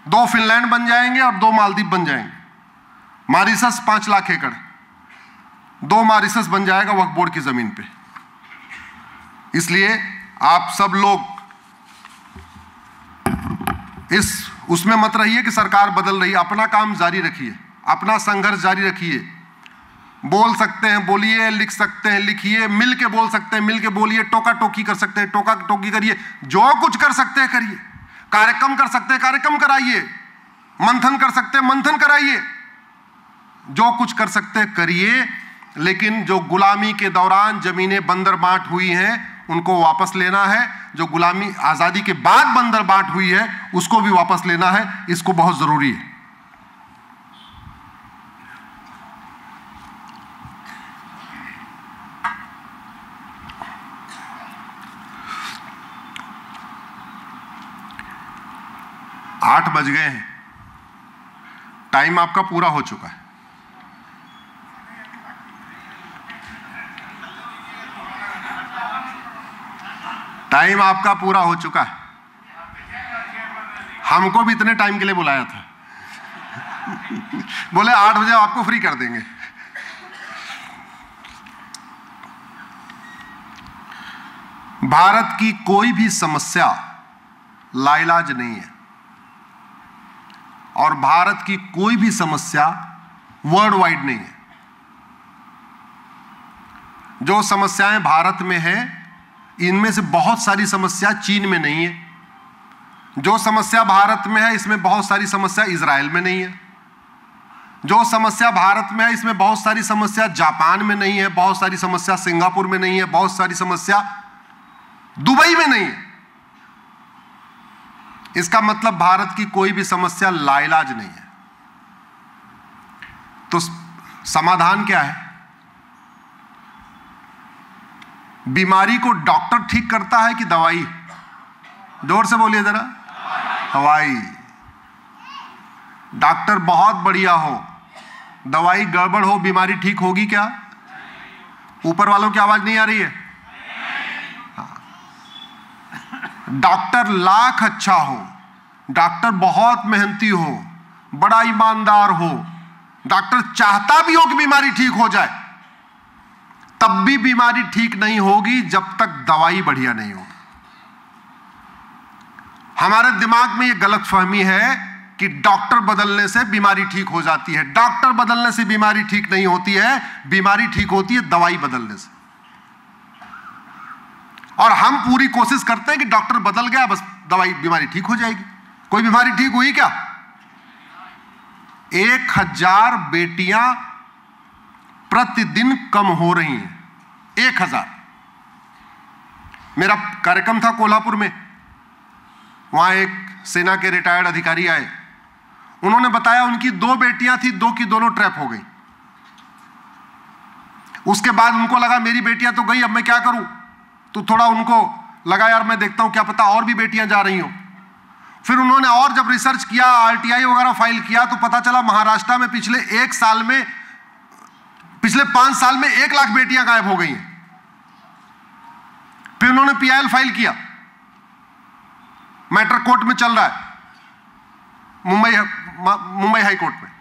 2 फिनलैंड बन जाएंगे और 2 मालदीव बन जाएंगे। मॉरिशस 5 लाख एकड़, 2 मॉरिशस बन जाएगा वक्फ बोर्ड की जमीन पे। इसलिए आप सब लोग उसमें मत रहिए कि सरकार बदल रही है। अपना काम जारी रखिए, अपना संघर्ष जारी रखिए। बोल सकते हैं बोलिए, लिख सकते हैं लिखिए, मिल के बोल सकते हैं मिल के बोलिए, टोका टोकी कर सकते हैं टोका टोकी करिए, जो कुछ कर सकते हैं करिए। कार्यक्रम कर सकते हैं कार्यक्रम कराइए, मंथन कर सकते हैं मंथन कराइए, जो कुछ कर सकते हैं करिए। लेकिन जो गुलामी के दौरान जमीनें बंदर बांट हुई हैं उनको वापस लेना है, जो गुलामी आजादी के बाद बंदर बांट हुई है उसको भी वापस लेना है। इसको बहुत जरूरी है। आठ बज गए हैं, टाइम आपका पूरा हो चुका है। टाइम आपका पूरा हो चुका है। हमको भी इतने टाइम के लिए बुलाया था बोले 8 बजे आपको फ्री कर देंगे। भारत की कोई भी समस्या लाइलाज नहीं है और भारत की कोई भी समस्या वर्ल्ड वाइड नहीं है। जो समस्याएं भारत में हैं इनमें से बहुत सारी समस्या चीन में नहीं है। जो समस्या भारत में है इसमें बहुत सारी समस्या इजराइल में नहीं है। जो समस्या भारत में है इसमें बहुत सारी समस्या जापान में नहीं है, बहुत सारी समस्या सिंगापुर में नहीं है, बहुत सारी समस्या दुबई में नहीं है। इसका मतलब भारत की कोई भी समस्या लाइलाज नहीं है। तो समाधान क्या है? बीमारी को डॉक्टर ठीक करता है कि दवाई? जोर से बोलिए जरा। दवाई। डॉक्टर बहुत बढ़िया हो, दवाई गड़बड़ हो, बीमारी ठीक होगी क्या? ऊपर वालों की आवाज नहीं आ रही है? डॉक्टर लाख अच्छा हो, डॉक्टर बहुत मेहनती हो, बड़ा ईमानदार हो, डॉक्टर चाहता भी हो कि बीमारी ठीक हो जाए, तब भी बीमारी ठीक नहीं होगी जब तक दवाई बढ़िया नहीं होगी। हमारे दिमाग में यह गलतफहमी है कि डॉक्टर बदलने से बीमारी ठीक हो जाती है। डॉक्टर बदलने से बीमारी ठीक नहीं होती है, बीमारी ठीक होती है दवाई बदलने से। और हम पूरी कोशिश करते हैं कि डॉक्टर बदल गया, बस दवाई, बीमारी ठीक हो जाएगी। कोई बीमारी ठीक हुई क्या? 1000 बेटियां प्रतिदिन कम हो रही हैं। 1000। मेरा कार्यक्रम था कोल्हापुर में, वहां एक सेना के रिटायर्ड अधिकारी आए, उन्होंने बताया उनकी 2 बेटियां थी, 2 की दोनों ट्रैप हो गई। उसके बाद उनको लगा मेरी बेटियां तो गई, अब मैं क्या करूं? तो थोड़ा उनको लगा यार मैं देखता हूं क्या पता और भी बेटियां जा रही हो। फिर उन्होंने और जब रिसर्च किया, RTI वगैरह फाइल किया, तो पता चला महाराष्ट्र में पिछले 5 साल में 1 लाख बेटियां गायब हो गई हैं। फिर उन्होंने PIL फाइल किया, मैटर कोर्ट में चल रहा है, मुंबई हाई कोर्ट में।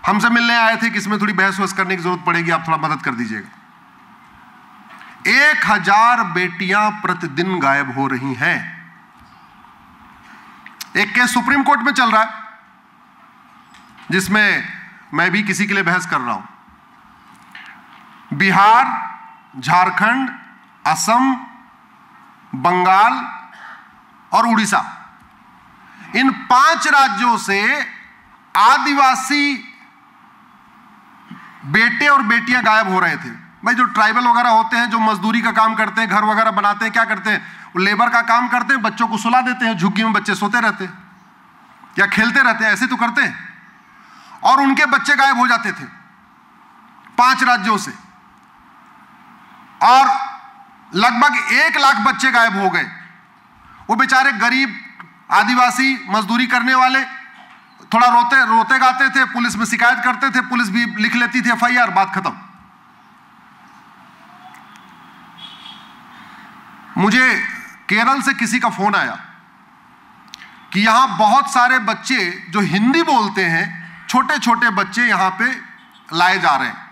हमसे मिलने आए थे कि इसमें थोड़ी बहस वहस करने की जरूरत पड़ेगी, आप थोड़ा मदद कर दीजिएगा। 1000 बेटियां प्रतिदिन गायब हो रही हैं। एक केस सुप्रीम कोर्ट में चल रहा है, जिसमें मैं भी किसी के लिए बहस कर रहा हूं। बिहार, झारखंड, असम, बंगाल और उड़ीसा, इन 5 राज्यों से आदिवासी बेटे और बेटियां गायब हो रहे थे। भाई जो ट्राइबल वगैरह होते हैं, जो मजदूरी का काम करते हैं, घर वगैरह बनाते हैं, क्या करते हैं? वो लेबर का काम करते हैं, बच्चों को सुला देते हैं, झुग्गी में बच्चे सोते रहते हैं या खेलते रहते हैं, ऐसे तो करते हैं। और उनके बच्चे गायब हो जाते थे 5 राज्यों से, और लगभग 1 लाख बच्चे गायब हो गए। वो बेचारे गरीब आदिवासी मजदूरी करने वाले थोड़ा रोते गाते थे, पुलिस में शिकायत करते थे, पुलिस भी लिख लेती थी FIR, बात खत्म। मुझे केरल से किसी का फोन आया कि यहां बहुत सारे बच्चे जो हिंदी बोलते हैं, छोटे छोटे बच्चे यहां पे लाए जा रहे हैं।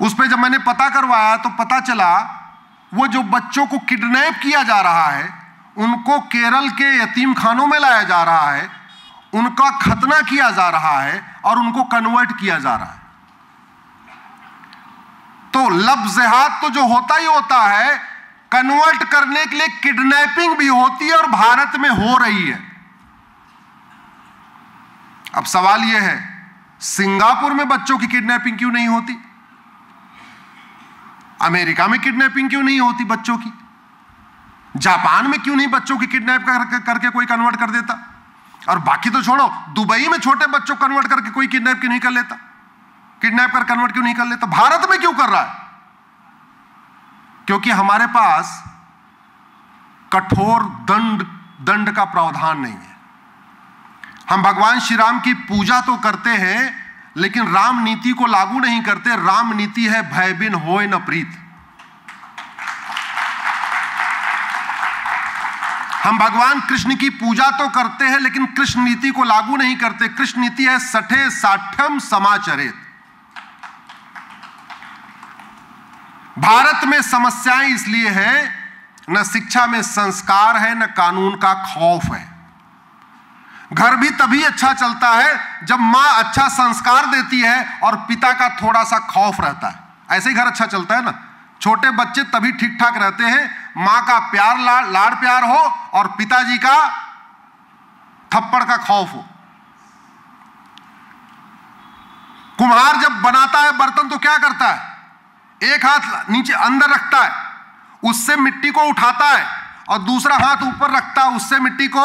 उस पे जब मैंने पता करवाया तो पता चला वो जो बच्चों को किडनैप किया जा रहा है, उनको केरल के यतीम खानों में लाया जा रहा है, उनका खतना किया जा रहा है और उनको कन्वर्ट किया जा रहा है। तो लब जिहाद तो जो होता ही होता है, कन्वर्ट करने के लिए किडनैपिंग भी होती है और भारत में हो रही है। अब सवाल यह है, सिंगापुर में बच्चों की किडनैपिंग क्यों नहीं होती? अमेरिका में किडनैपिंग क्यों नहीं होती बच्चों की? जापान में क्यों नहीं बच्चों की किडनैप करके कोई कन्वर्ट कर देता? और बाकी तो छोड़ो, दुबई में छोटे बच्चों को कन्वर्ट करके कोई किडनैप क्यों नहीं कर लेता? किडनैप कर कन्वर्ट क्यों नहीं कर लेता? भारत में क्यों कर रहा है? क्योंकि हमारे पास कठोर दंड का प्रावधान नहीं है। हम भगवान श्री राम की पूजा तो करते हैं, लेकिन राम नीति को लागू नहीं करते। राम नीति है भय बिन होय न प्रीत। हम भगवान कृष्ण की पूजा तो करते हैं, लेकिन कृष्ण नीति को लागू नहीं करते। कृष्ण नीति है सठे साठ्यम समाचरित। भारत में समस्याएं इसलिए है, न शिक्षा में संस्कार है, न कानून का खौफ है। घर भी तभी अच्छा चलता है जब मां अच्छा संस्कार देती है और पिता का थोड़ा सा खौफ रहता है। ऐसे ही घर अच्छा चलता है ना। छोटे बच्चे तभी ठीक ठाक रहते हैं, मां का प्यार लाड़ प्यार हो और पिताजी का थप्पड़ का खौफ हो। कुम्हार जब बनाता है बर्तन तो क्या करता है? एक हाथ नीचे अंदर रखता है, उससे मिट्टी को उठाता है, और दूसरा हाथ ऊपर रखता है, उससे मिट्टी को।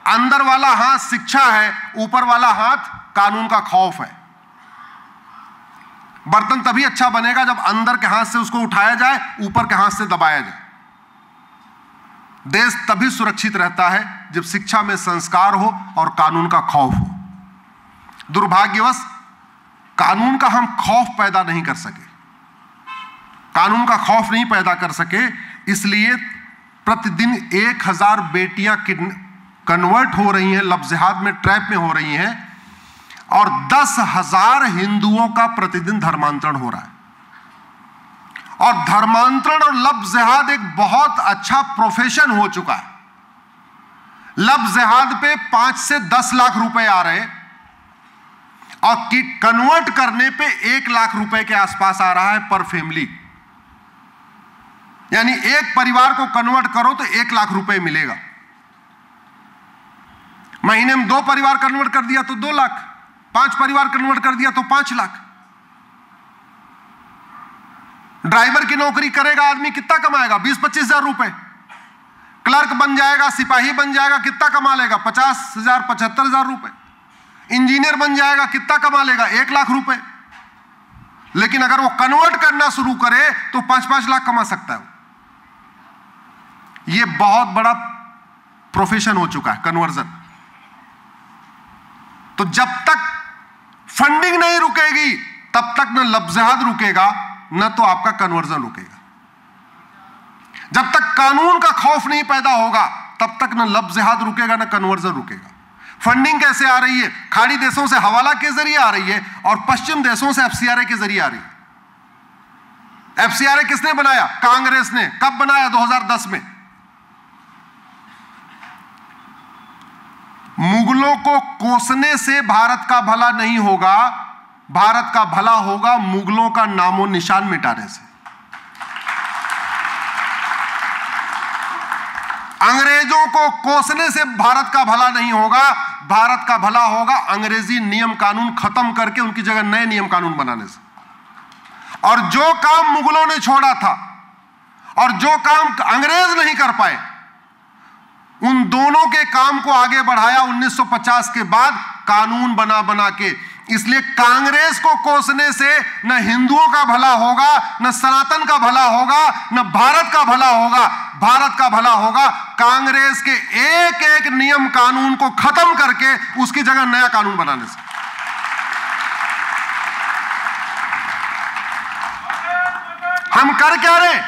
अंदर वाला हाथ शिक्षा है, ऊपर वाला हाथ कानून का खौफ है। बर्तन तभी अच्छा बनेगा जब अंदर के हाथ से उसको उठाया जाए, ऊपर के हाथ से दबाया जाए। देश तभी सुरक्षित रहता है जब शिक्षा में संस्कार हो और कानून का खौफ हो। दुर्भाग्यवश कानून का हम खौफ पैदा नहीं कर सके, कानून का खौफ नहीं पैदा कर सके, इसलिए प्रतिदिन 1000 बेटियां कन्वर्ट हो रही हैं, लब जिहाद में, ट्रैप में हो रही हैं, और 10,000 हिंदुओं का प्रतिदिन धर्मांतरण हो रहा है। और धर्मांतरण और लब जिहाद एक बहुत अच्छा प्रोफेशन हो चुका है। लब जिहाद पे 5 से 10 लाख रुपए आ रहे और कन्वर्ट करने पे 1 लाख रुपए के आसपास आ रहा है पर फैमिली। यानी एक परिवार को कन्वर्ट करो तो 1 लाख रुपए मिलेगा। महीने में 2 परिवार कन्वर्ट कर दिया तो 2 लाख, 5 परिवार कन्वर्ट कर दिया तो 5 लाख। ड्राइवर की नौकरी करेगा आदमी कितना कमाएगा? 20-25 हजार रुपए। क्लर्क बन जाएगा, सिपाही बन जाएगा, कितना कमा लेगा? 50,000 75,000 रुपए। इंजीनियर बन जाएगा, कितना कमा लेगा? 1 लाख रुपए। लेकिन अगर वो कन्वर्ट करना शुरू करे तो 5-5 लाख कमा सकता है। ये बहुत बड़ा प्रोफेशन हो चुका है कन्वर्जन। तो जब तक फंडिंग नहीं रुकेगी तब तक न लब जिहाद रुकेगा न तो आपका कन्वर्जन रुकेगा। जब तक कानून का खौफ नहीं पैदा होगा तब तक न लब जिहाद रुकेगा न कन्वर्जन रुकेगा। फंडिंग कैसे आ रही है? खाड़ी देशों से हवाला के जरिए आ रही है और पश्चिम देशों से एफसीआरए के जरिए आ रही है। एफसीआरए किसने बनाया? कांग्रेस ने। कब बनाया? 2010 में। मुगलों को कोसने से भारत का भला नहीं होगा, भारत का भला होगा मुगलों का नामो निशान मिटाने से। अंग्रेजों को कोसने से भारत का भला नहीं होगा, भारत का भला होगा अंग्रेजी नियम कानून खत्म करके उनकी जगह नए नियम कानून बनाने से। और जो काम मुगलों ने छोड़ा था और जो काम अंग्रेज नहीं कर पाए, उन दोनों के काम को आगे बढ़ाया 1950 के बाद कानून बना बना के। इसलिए कांग्रेस को कोसने से न हिंदुओं का भला होगा, न सनातन का भला होगा, न भारत का भला होगा। भारत का भला होगा कांग्रेस के एक एक नियम कानून को खत्म करके उसकी जगह नया कानून बनाने से। हम कर क्या रहे?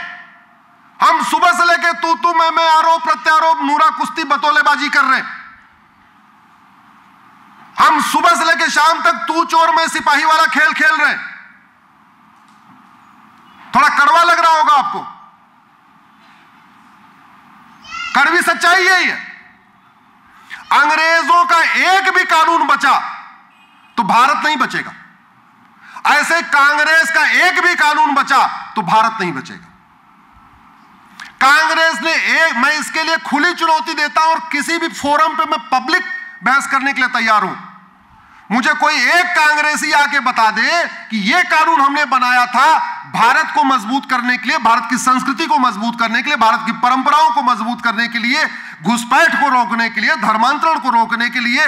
हम सुबह से लेके तू मैं आरोप प्रत्यारोप नूरा कुश्ती बतौलेबाजी कर रहे हैं। हम सुबह से लेके शाम तक तू चोर मैं सिपाही वाला खेल खेल रहे हैं। थोड़ा कड़वा लग रहा होगा आपको, कड़वी सच्चाई यही है। अंग्रेजों का एक भी कानून बचा तो भारत नहीं बचेगा। ऐसे कांग्रेस का एक भी कानून बचा तो भारत नहीं बचेगा। कांग्रेस ने मैं इसके लिए खुली चुनौती देता हूं और किसी भी फोरम पे मैं पब्लिक बहस करने के लिए तैयार हूं। मुझे कोई एक कांग्रेसी आके बता दे कि यह कानून हमने बनाया था भारत को मजबूत करने के लिए, भारत की संस्कृति को मजबूत करने के लिए, भारत की परंपराओं को मजबूत करने के लिए, घुसपैठ को रोकने के लिए, धर्मांतरण को रोकने के लिए,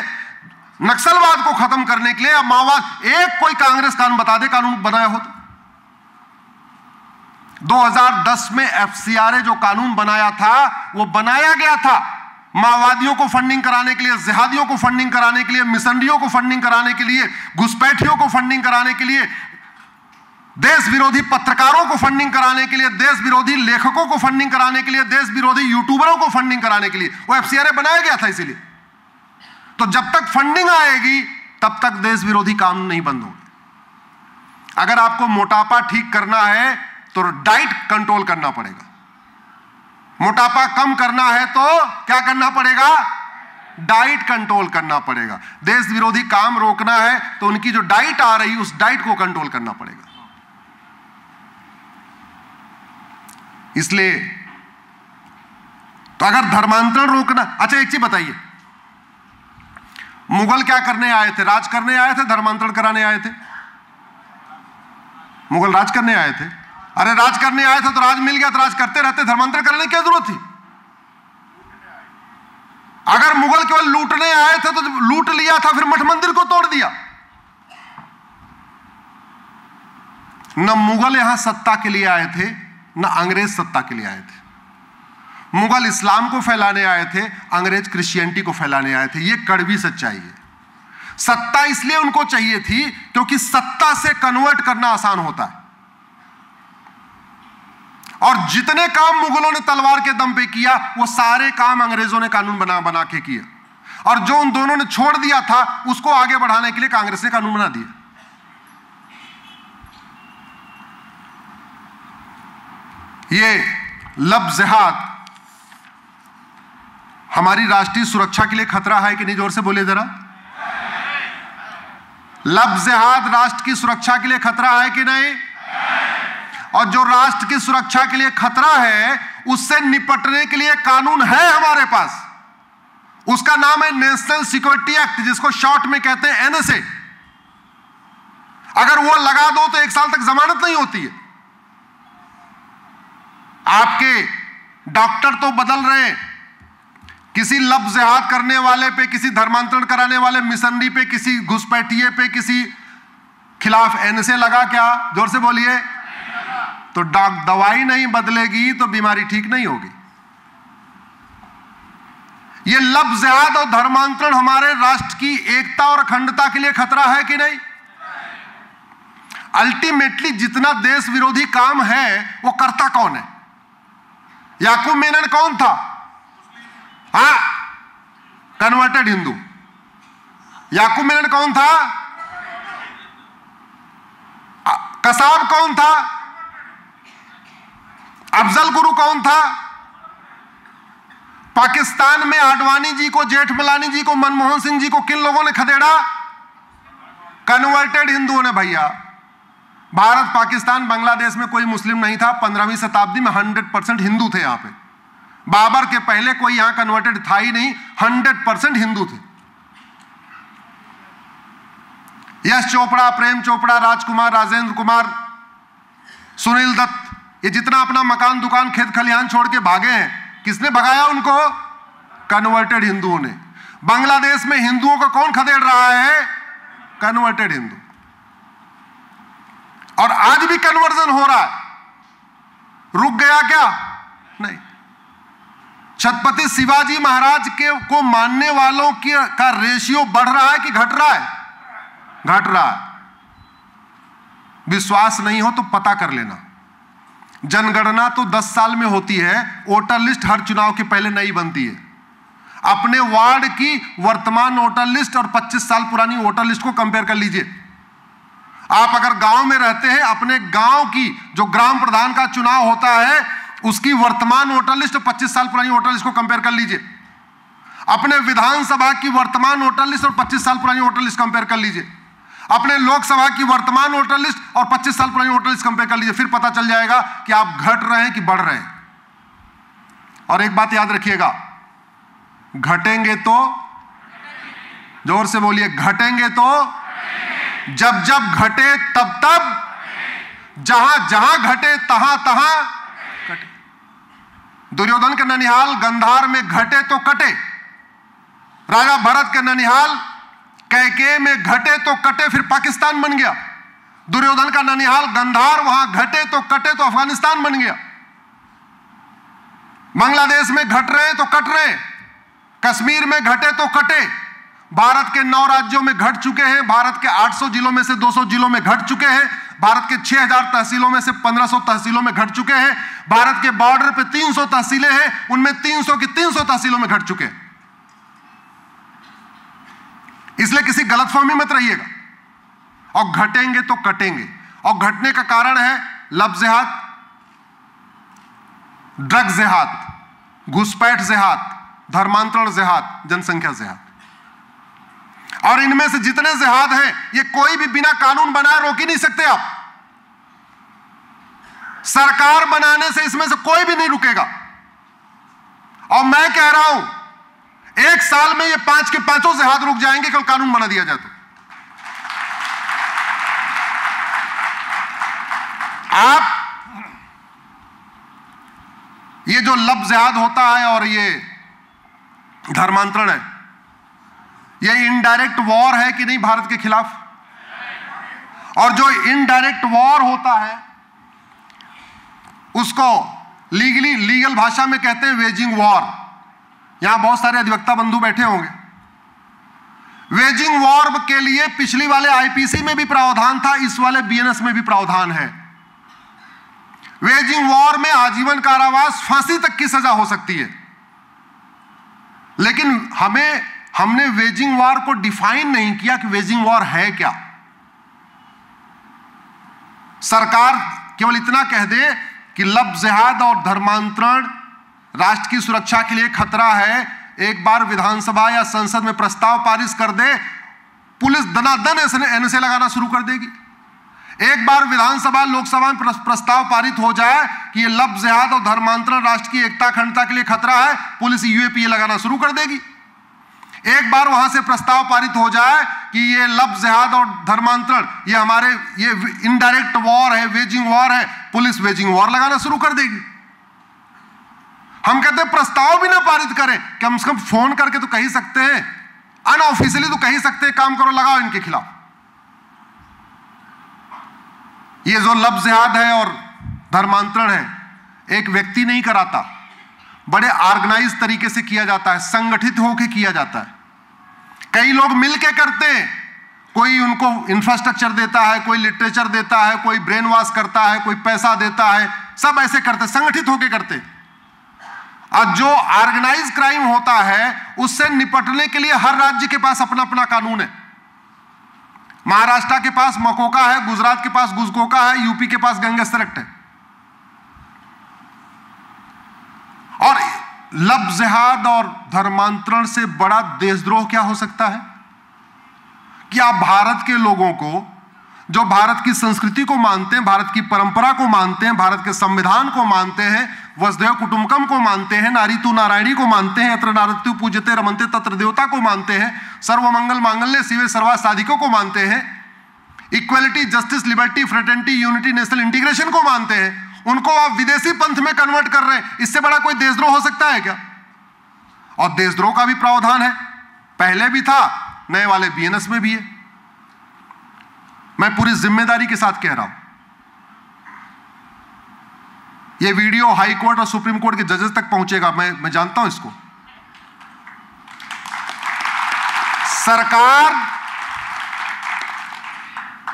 नक्सलवाद को खत्म करने के लिए या माओवाद। एक कोई कांग्रेस कानून बता दे कानून बनाया हो तो। 2010 में एफसीआरए जो कानून बनाया था वो बनाया गया था माओवादियों को फंडिंग कराने के लिए, जिहादियों को फंडिंग कराने के लिए, मिशनरियों को फंडिंग कराने के लिए, घुसपैठियों को फंडिंग कराने के लिए, देश विरोधी पत्रकारों को फंडिंग कराने के लिए, देश विरोधी लेखकों को फंडिंग कराने के लिए, देश विरोधी यूट्यूबरों को फंडिंग कराने के लिए वो एफसीआरए बनाया गया था। इसीलिए तो जब तक फंडिंग आएगी तब तक देश विरोधी कानून नहीं बंद होंगे। अगर आपको मोटापा ठीक करना है तो डाइट कंट्रोल करना पड़ेगा। मोटापा कम करना है तो क्या करना पड़ेगा? डाइट कंट्रोल करना पड़ेगा। देश विरोधी काम रोकना है तो उनकी जो डाइट आ रही उस डाइट को कंट्रोल करना पड़ेगा। इसलिए तो अगर धर्मांतरण रोकना, अच्छा एक चीज बताइए, मुगल क्या करने आए थे? राज करने आए थे, धर्मांतरण कराने आए थे? मुगल राज करने आए थे। अरे राज करने आए थे तो राज मिल गया तो राज करते रहते, धर्मांतरण करने की क्या जरूरत थी? अगर मुगल केवल लूटने आए थे तो लूट लिया था, फिर मठ मंदिर को तोड़ दिया। न मुगल यहां सत्ता के लिए आए थे न अंग्रेज सत्ता के लिए आए थे। मुगल इस्लाम को फैलाने आए थे, अंग्रेज क्रिश्चियनिटी को फैलाने आए थे। यह कड़वी सच्चाई है। सत्ता इसलिए उनको चाहिए थी क्योंकि सत्ता से कन्वर्ट करना आसान होता है। और जितने काम मुगलों ने तलवार के दम पे किया वो सारे काम अंग्रेजों ने कानून बना बना के किया। और जो उन दोनों ने छोड़ दिया था उसको आगे बढ़ाने के लिए कांग्रेस ने कानून बना दिया। ये लब जिहाद हमारी राष्ट्रीय सुरक्षा के लिए खतरा है कि नहीं? जोर से बोलिए जरा। लफ्ज़ जिहाद राष्ट्र की सुरक्षा के लिए खतरा है कि नहीं? और जो राष्ट्र की सुरक्षा के लिए खतरा है उससे निपटने के लिए कानून है हमारे पास। उसका नाम है नेशनल सिक्योरिटी एक्ट, जिसको शॉर्ट में कहते हैं NSA। अगर वो लगा दो तो 1 साल तक जमानत नहीं होती है। आपके डॉक्टर तो बदल रहे हैं, किसी लफ्ज़ जिहाद करने वाले पे, किसी धर्मांतरण कराने वाले मिशनरी पे, किसी घुसपैठिए पे, किसी खिलाफ NSA लगा क्या? जोर से बोलिए। तो दवाई नहीं बदलेगी तो बीमारी ठीक नहीं होगी। यह लफ्ज़ जिहाद और धर्मांतरण हमारे राष्ट्र की एकता और अखंडता के लिए खतरा है कि नहीं? अल्टीमेटली जितना देश विरोधी काम है वो करता कौन है? याकूब मेनन कौन था? हाँ, कन्वर्टेड हिंदू। याकूब मेनन कौन था? कसाब कौन था? अफजल गुरु कौन था? पाकिस्तान में आडवाणी जी को, जेठमलानी जी को, मनमोहन सिंह जी को किन लोगों ने खदेड़ा? कन्वर्टेड हिंदुओं ने। भैया, भारत, पाकिस्तान, बांग्लादेश में कोई मुस्लिम नहीं था। 15वीं शताब्दी में 100% हिंदू थे यहां पे। बाबर के पहले कोई यहां कन्वर्टेड था ही नहीं, 100% हिंदू थे। यश चोपड़ा, प्रेम चोपड़ा, राजकुमार, राजेंद्र कुमार, सुनील दत्त, ये जितना अपना मकान, दुकान, खेत खलिहान छोड़ के भागे हैं, किसने भगाया उनको? कन्वर्टेड हिंदुओं ने। बांग्लादेश में हिंदुओं को कौन खदेड़ रहा है? कन्वर्टेड हिंदू। और आज भी कन्वर्जन हो रहा है। रुक गया क्या? नहीं। छत्रपति शिवाजी महाराज को मानने वालों का रेशियो बढ़ रहा है कि घट रहा है? घट रहा है। विश्वास नहीं हो तो पता कर लेना। जनगणना तो 10 साल में होती है, वोटर लिस्ट हर चुनाव के पहले नई बनती है। अपने वार्ड की वर्तमान वोटर लिस्ट और 25 साल पुरानी वोटर लिस्ट को कंपेयर कर लीजिए। आप अगर गांव में रहते हैं, अपने गांव की जो ग्राम प्रधान का चुनाव होता है उसकी वर्तमान वोटर लिस्ट और 25 साल पुरानी वोटर लिस्ट को कंपेयर कर लीजिए। अपने विधानसभा की वर्तमान वोटर लिस्ट और 25 साल पुरानी वोटर लिस्ट कंपेयर कर लीजिए। अपने लोकसभा की वर्तमान वोटर लिस्ट और 25 साल पुरानी वोटर लिस्ट कंपेयर कर लीजिए। फिर पता चल जाएगा कि आप घट रहे हैं कि बढ़ रहे हैं। और एक बात याद रखिएगा, घटेंगे तो, जोर से बोलिए, घटेंगे तो, जब जब घटे तब तब, जहां जहां घटे तहां तहां कटे। दुर्योधन के ननिहाल गंधार में घटे तो कटे। राजा भरत के ननिहाल कैकेयी में घटे तो कटे, फिर पाकिस्तान बन गया। दुर्योधन का ननिहाल गंधार, वहां घटे तो कटे तो अफगानिस्तान बन गया। बांग्लादेश में घट रहे तो कट रहे, कश्मीर में घटे तो कटे। भारत के 9 राज्यों में घट चुके हैं। भारत के 800 जिलों में से 200 जिलों में घट चुके हैं। भारत के 6000 तहसीलों में से 1500 तहसीलों में घट चुके हैं। भारत के बॉर्डर पे 300 तहसीलें हैं, उनमें 300 की 300 तहसीलों में घट चुके हैं। इसलिए किसी गलतफहमी मत रहिएगा। और घटेंगे तो कटेंगे। और घटने का कारण है लफ्ज़ जिहाद, ड्रग जिहाद, घुसपैठ जिहाद, धर्मांतरण जिहाद, जनसंख्या जिहाद। और इनमें से जितने जिहाद हैं ये कोई भी बिना कानून बनाए रोक ही नहीं सकते आप। सरकार बनाने से इसमें से कोई भी नहीं रुकेगा। और मैं कह रहा हूं 1 साल में ये 5 के 5 जिहाद रुक जाएंगे कल कानून बना दिया जाए तो। आप ये जो लफ्ज़ जिहाद होता है और ये धर्मांतरण है, ये इनडायरेक्ट वॉर है कि नहीं भारत के खिलाफ? और जो इनडायरेक्ट वॉर होता है उसको लीगल भाषा में कहते हैं वेजिंग वॉर। यहां बहुत सारे अधिवक्ता बंधु बैठे होंगे। वेजिंग वॉर के लिए पिछली वाले आईपीसी में भी प्रावधान था, इस वाले बीएनएस में भी प्रावधान है। वेजिंग वॉर में आजीवन कारावास, फांसी तक की सजा हो सकती है। लेकिन हमने वेजिंग वॉर को डिफाइन नहीं किया कि वेजिंग वॉर है क्या। सरकार केवल इतना कह दे कि लफ्ज़ जिहाद और धर्मांतरण राष्ट्र की सुरक्षा के लिए खतरा है, एक बार विधानसभा या संसद में प्रस्ताव पारित कर दे, पुलिस दनादन एनएसए लगाना शुरू कर देगी। एक बार विधानसभा लोकसभा में प्रस्ताव पारित हो जाए कि ये लव जिहाद और धर्मांतरण राष्ट्र की एकता अखंडता के लिए खतरा है, पुलिस यूएपीए लगाना शुरू कर देगी। एक बार वहां से प्रस्ताव पारित हो जाए कि ये लव जिहाद और धर्मांतरण ये हमारे ये इनडायरेक्ट वॉर है, वेजिंग वॉर है, पुलिस वेजिंग वॉर लगाना शुरू कर देगी। हम कहते हैं प्रस्ताव भी ना पारित करें, कम से कम फोन करके तो कह सकते हैं, अनऑफिशियली तो कह सकते हैं, काम करो, लगाओ इनके खिलाफ। ये जो लव जिहाद है और धर्मांतरण है, एक व्यक्ति नहीं कराता, बड़े ऑर्गेनाइज तरीके से किया जाता है, संगठित होकर किया जाता है। कई लोग मिलके करते हैं, कोई उनको इंफ्रास्ट्रक्चर देता है, कोई लिटरेचर देता है, कोई ब्रेन वॉश करता है, कोई पैसा देता है, सब ऐसे करते, संगठित होकर करते। और जो ऑर्गेनाइज क्राइम होता है उससे निपटने के लिए हर राज्य के पास अपना अपना कानून है। महाराष्ट्र के पास मकोका है, गुजरात के पास गुजकोका है, यूपी के पास गैंगस्टर एक्ट है। और लव जिहाद और धर्मांतरण से बड़ा देशद्रोह क्या हो सकता है कि आप भारत के लोगों को, जो भारत की संस्कृति को मानते हैं, भारत की परंपरा को मानते हैं, भारत के संविधान को मानते हैं, वसुधैव कुटुंबकम को मानते हैं, नारी तू नारायणी को मानते हैं, यत्र नारत्यु पूज्यते रमन्ते तत्र देवता को मानते हैं, सर्वमंगल मांगल्ये शिवे सर्वार्थ साधिकों को मानते हैं, equality, justice, liberty, fraternity, unity, national integration को मानते हैं, उनको आप विदेशी पंथ में कन्वर्ट कर रहे हैं। इससे बड़ा कोई देशद्रोह हो सकता है क्या? और देशद्रोह का भी प्रावधान है, पहले भी था, नए वाले बीएनएस में भी है। मैं पूरी जिम्मेदारी के साथ कह रहा हूं, यह वीडियो हाई कोर्ट और सुप्रीम कोर्ट के जजेस तक पहुंचेगा, मैं जानता हूं इसको। सरकार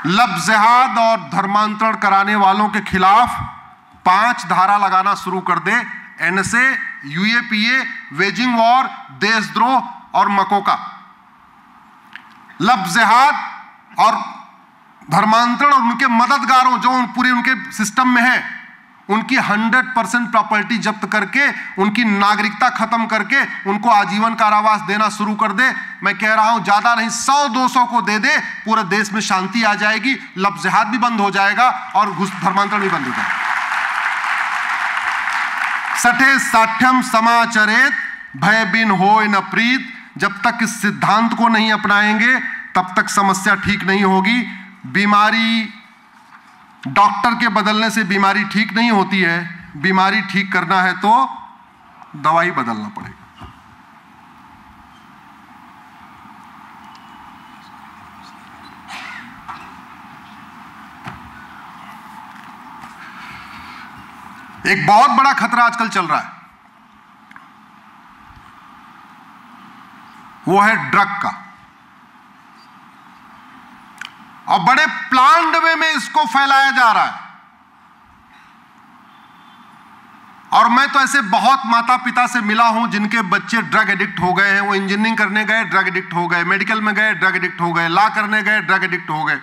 लव जिहाद और धर्मांतरण कराने वालों के खिलाफ 5 धारा लगाना शुरू कर दे, एनएसए, यूएपीए, वेजिंग वॉर, देशद्रोह और मकोका। लव जिहाद और धर्मांतरण और उनके मददगारों जो पूरे उनके सिस्टम में है, उनकी 100% प्रॉपर्टी जब्त करके, उनकी नागरिकता खत्म करके उनको आजीवन कारावास देना शुरू कर दे। मैं कह रहा हूं ज्यादा नहीं, 100-200 को दे दे, पूरे देश में शांति आ जाएगी, लव जिहाद भी बंद हो जाएगा और धर्मांतरण भी बंद हो जाएगा। सठे साठ्यम समाचरेत भय बिन होय न प्रीत। जब तक इस सिद्धांत को नहीं अपनाएंगे तब तक समस्या ठीक नहीं होगी। बीमारी डॉक्टर के बदलने से बीमारी ठीक नहीं होती है, बीमारी ठीक करना है तो दवाई बदलना पड़ेगा। एक बहुत बड़ा खतरा आजकल चल रहा है, वो है ड्रग का, और बड़े प्लान्ड वे में इसको फैलाया जा रहा है। और मैं तो ऐसे बहुत माता पिता से मिला हूं जिनके बच्चे ड्रग एडिक्ट हो गए हैं। वो इंजीनियरिंग करने गए, ड्रग एडिक्ट हो गए, मेडिकल में गए, ड्रग एडिक्ट हो गए, लॉ करने गए, ड्रग एडिक्ट हो गए,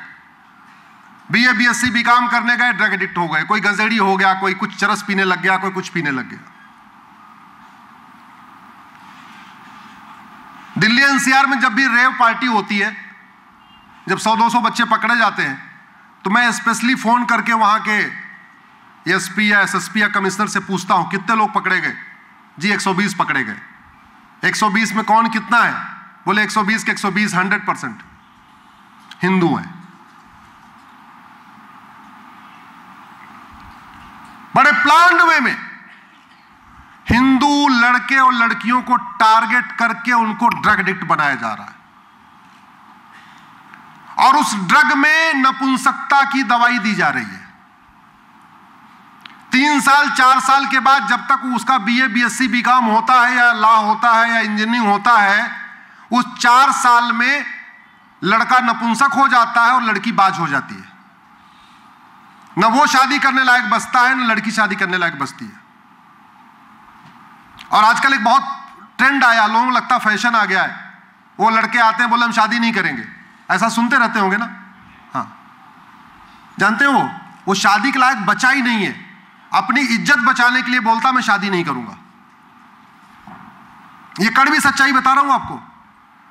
बीए बीएससी बीकॉम करने गए, ड्रग एडिक्ट हो गए। कोई गंजेड़ी हो गया, कोई कुछ चरस पीने लग गया, कोई कुछ पीने लग गया। दिल्ली एनसीआर में जब भी रेव पार्टी होती है, जब 100-200 बच्चे पकड़े जाते हैं, तो मैं स्पेशली फोन करके वहां के एसपी या एसएसपी या कमिश्नर से पूछता हूं कितने लोग पकड़े गए। जी 120 पकड़े गए। 120 में कौन कितना है? बोले 120 के 120 100% हिंदू हैं। बड़े प्लान्ड वे में हिंदू लड़के और लड़कियों को टारगेट करके उनको ड्रग एडिक्ट बनाया जा रहा है। और उस ड्रग में नपुंसकता की दवाई दी जा रही है। 3 साल 4 साल के बाद जब तक उसका बीए बीएससी बीकॉम होता है या लॉ होता है या इंजीनियरिंग होता है, उस 4 साल में लड़का नपुंसक हो जाता है और लड़की बाज हो जाती है। न वो शादी करने लायक बचता है, न लड़की शादी करने लायक बचती है। और आजकल एक बहुत ट्रेंड आया, लोगों को लगता फैशन आ गया है, वो लड़के आते हैं बोले हम शादी नहीं करेंगे। ऐसा सुनते रहते होंगे ना? हाँ, जानते हो वो शादी के लायक बचा ही नहीं है, अपनी इज्जत बचाने के लिए बोलता मैं शादी नहीं करूंगा। ये कड़वी सच्चाई बता रहा हूं आपको।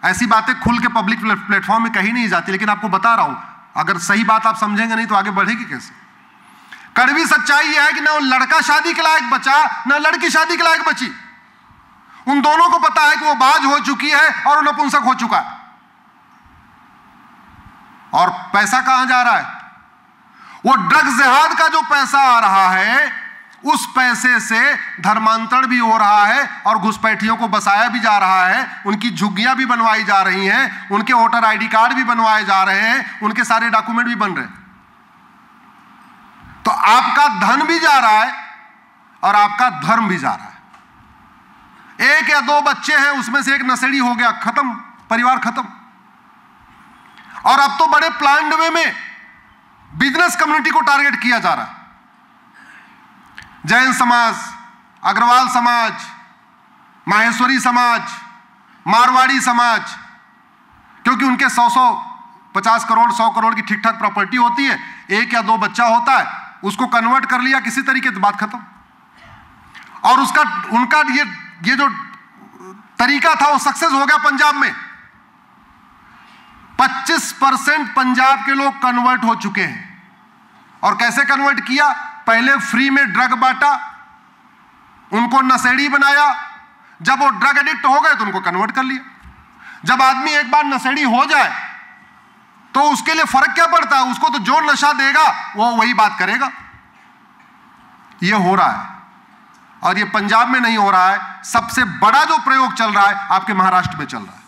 ऐसी बातें खुल के पब्लिक प्लेटफॉर्म में कही नहीं जाती, लेकिन आपको बता रहा हूं। अगर सही बात आप समझेंगे नहीं तो आगे बढ़ेगी कैसे। कड़वी सच्चाई यह है कि ना लड़का शादी के लायक बचा, ना लड़की शादी के लायक बची। उन दोनों को पता है कि वो बाज हो चुकी है और नपुंसक हो चुका है। और पैसा कहां जा रहा है? वो ड्रग्स जिहाद का जो पैसा आ रहा है, उस पैसे से धर्मांतरण भी हो रहा है और घुसपैठियों को बसाया भी जा रहा है, उनकी झुग्गियां भी बनवाई जा रही हैं, उनके वोटर आईडी कार्ड भी बनवाए जा रहे हैं, उनके सारे डॉक्यूमेंट भी बन रहे हैं। तो आपका धन भी जा रहा है और आपका धर्म भी जा रहा है। एक या दो बच्चे हैं, उसमें से एक नशेड़ी हो गया, खत्म, परिवार खत्म। और अब तो बड़े प्लान्ड वे में बिजनेस कम्युनिटी को टारगेट किया जा रहा है। जैन समाज, अग्रवाल समाज, माहेश्वरी समाज, मारवाड़ी समाज, क्योंकि उनके 100 50 करोड़ 100 करोड़ की ठीक ठाक प्रॉपर्टी होती है, एक या दो बच्चा होता है, उसको कन्वर्ट कर लिया किसी तरीके से, बात खत्म। और उनका ये जो तरीका था वो सक्सेस हो गया। पंजाब में 25% पंजाब के लोग कन्वर्ट हो चुके हैं। और कैसे कन्वर्ट किया? पहले फ्री में ड्रग बांटा, उनको नशेड़ी बनाया, जब वो ड्रग एडिक्ट हो गए तो उनको कन्वर्ट कर लिया। जब आदमी एक बार नशेड़ी हो जाए तो उसके लिए फर्क क्या पड़ता है? उसको तो जो नशा देगा वो वही बात करेगा। ये हो रहा है, और ये पंजाब में नहीं हो रहा है। सबसे बड़ा जो प्रयोग चल रहा है आपके महाराष्ट्र में चल रहा है।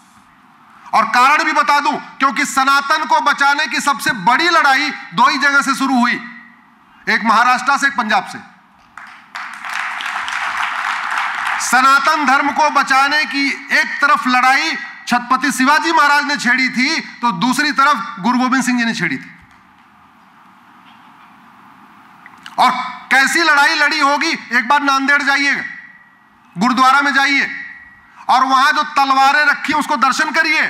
और कारण भी बता दूं, क्योंकि सनातन को बचाने की सबसे बड़ी लड़ाई दो ही जगह से शुरू हुई, एक महाराष्ट्र से, एक पंजाब से। सनातन धर्म को बचाने की एक तरफ लड़ाई छत्रपति शिवाजी महाराज ने छेड़ी थी, तो दूसरी तरफ गुरु गोविंद सिंह जी ने छेड़ी थी। और कैसी लड़ाई लड़ी होगी? एक बार नांदेड़ जाइएगा, गुरुद्वारा में जाइए और वहां जो तलवारें रखी उसको दर्शन करिए,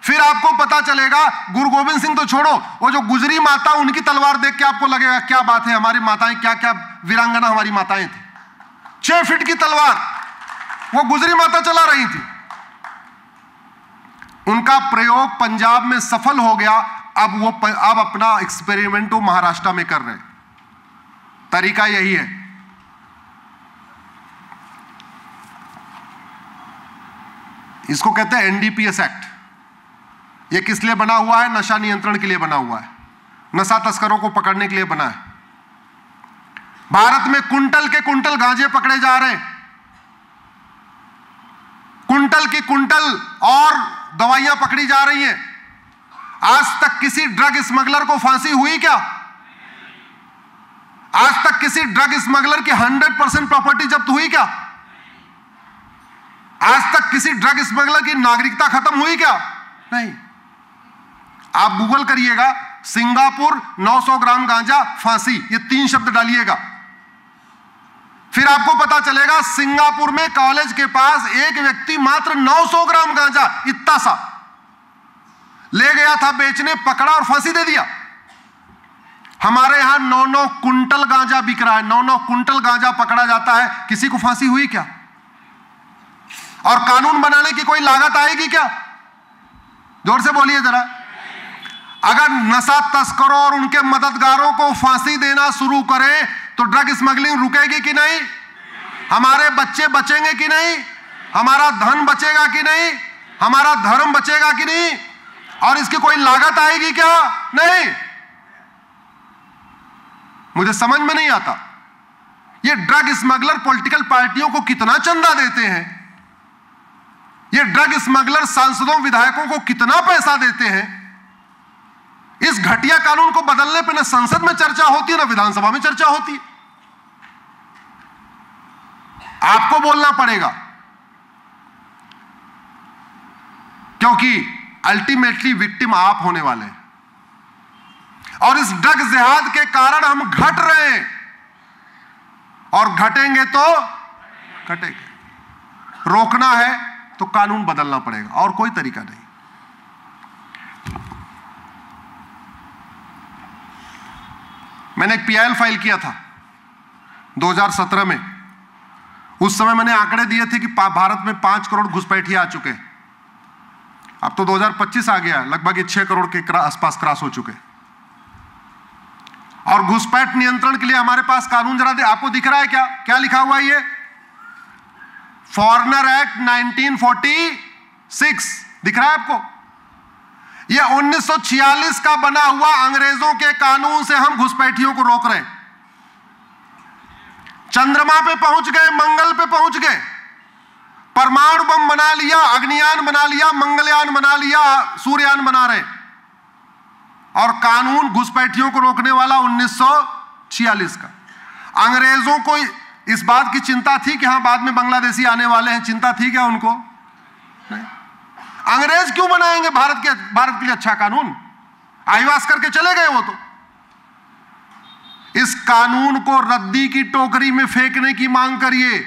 फिर आपको पता चलेगा। गुरु गोविंद सिंह तो छोड़ो, वो जो गुजरी माता, उनकी तलवार देख के आपको लगेगा क्या बात है, हमारी माताएं क्या क्या वीरांगना हमारी माताएं थी। 6 फीट की तलवार वो गुजरी माता चला रही थी। उनका प्रयोग पंजाब में सफल हो गया। अब अपना एक्सपेरिमेंट वो महाराष्ट्र में कर रहे हैं। तरीका यही है। इसको कहते हैं एनडीपीएस एक्ट। ये किस लिए बना हुआ है? नशा नियंत्रण के लिए बना हुआ है, नशा तस्करों को पकड़ने के लिए बना है। भारत में कुंटल के कुंटल गांजे पकड़े जा रहे हैं, कुंटल की कुंटल और दवाइयां पकड़ी जा रही हैं। आज तक किसी ड्रग स्मगलर को फांसी हुई क्या? आज तक किसी ड्रग स्मगलर की 100% प्रॉपर्टी जब्त हुई क्या? आज तक किसी ड्रग स्मगलर की नागरिकता खत्म हुई क्या? नहीं। आप गूगल करिएगा, सिंगापुर 900 ग्राम गांजा फांसी, ये 3 शब्द डालिएगा, फिर आपको पता चलेगा सिंगापुर में कॉलेज के पास एक व्यक्ति मात्र 900 ग्राम गांजा, इतना सा ले गया था बेचने, पकड़ा और फांसी दे दिया। हमारे यहां 9-9 कुंटल गांजा बिक रहा है, 9-9 कुंटल गांजा पकड़ा जाता है, किसी को फांसी हुई क्या? और कानून बनाने की कोई लागत आएगी क्या? जोर से बोलिए जरा। अगर नशा तस्करों और उनके मददगारों को फांसी देना शुरू करें तो ड्रग स्मगलिंग रुकेगी कि नहीं? हमारे बच्चे बचेंगे कि नहीं? हमारा धन बचेगा कि नहीं? हमारा धर्म बचेगा कि नहीं? और इसकी कोई लागत आएगी क्या? नहीं। मुझे समझ में नहीं आता, ये ड्रग स्मगलर पॉलिटिकल पार्टियों को कितना चंदा देते हैं, ये ड्रग स्मगलर सांसदों विधायकों को कितना पैसा देते हैं। इस घटिया कानून को बदलने पे न संसद में चर्चा होती है, न विधानसभा में चर्चा होती है। आपको बोलना पड़ेगा, क्योंकि अल्टीमेटली विक्टिम आप होने वाले हैं। और इस ड्रग जिहाद के कारण हम घट रहे हैं, और घटेंगे तो घटेंगे। रोकना है तो कानून बदलना पड़ेगा, और कोई तरीका नहीं। मैंने एक पीआईएल फाइल किया था 2017 में। उस समय मैंने आंकड़े दिए थे कि भारत में 5 करोड़ घुसपैठिए आ चुके हैं। अब तो 2025 आ गया, लगभग 6 करोड़ के आसपास क्रॉस हो चुके। और घुसपैठ नियंत्रण के लिए हमारे पास कानून जरा दे, आपको दिख रहा है क्या क्या लिखा हुआ है? ये फॉरेनर एक्ट 1946 दिख रहा है आपको? ये 1946 का बना हुआ अंग्रेजों के कानून से हम घुसपैठियों को रोक रहे हैं। चंद्रमा पे पहुंच गए, मंगल पे पहुंच गए, परमाणु बम बना लिया, अग्नियान बना लिया, मंगलयान बना लिया, सूर्ययान बना रहे, और कानून घुसपैठियों को रोकने वाला 1946 का। अंग्रेजों को इस बात की चिंता थी कि हाँ बाद में बांग्लादेशी आने वाले हैं, चिंता थी क्या उनको? नहीं। अंग्रेज क्यों बनाएंगे भारत के लिए अच्छा कानून? आईवास करके चले गए वो तो। इस कानून को रद्दी की टोकरी में फेंकने की मांग करिए,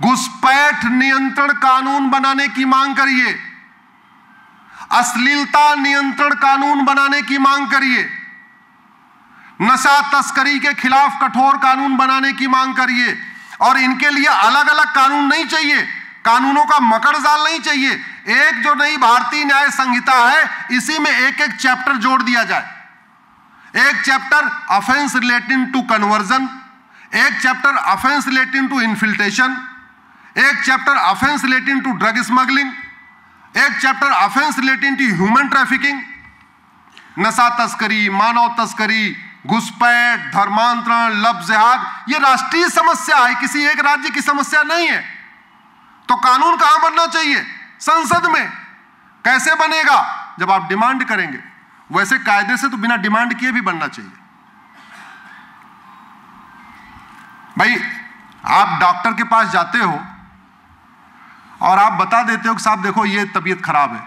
घुसपैठ नियंत्रण कानून बनाने की मांग करिए, अश्लीलता नियंत्रण कानून बनाने की मांग करिए, नशा तस्करी के खिलाफ कठोर कानून बनाने की मांग करिए। और इनके लिए अलग अलग कानून नहीं चाहिए, कानूनों का मकड़ जाल नहीं चाहिए। एक जो नई भारतीय न्याय संहिता है, इसी में एक एक चैप्टर जोड़ दिया जाए। एक chapter offence relating to conversion, एक chapter offence relating to infiltration, एक chapter offence relating to drug smuggling, एक chapter offence relating to human trafficking. नशा तस्करी, मानव तस्करी, घुसपैठ, धर्मांतरण, लव जिहाद, यह राष्ट्रीय समस्या है, किसी एक राज्य की समस्या नहीं है। तो कानून कहां बनना चाहिए? संसद में। कैसे बनेगा? जब आप डिमांड करेंगे। वैसे कायदे से तो बिना डिमांड किए भी बनना चाहिए। भाई आप डॉक्टर के पास जाते हो और आप बता देते हो कि साहब देखो ये तबीयत खराब है,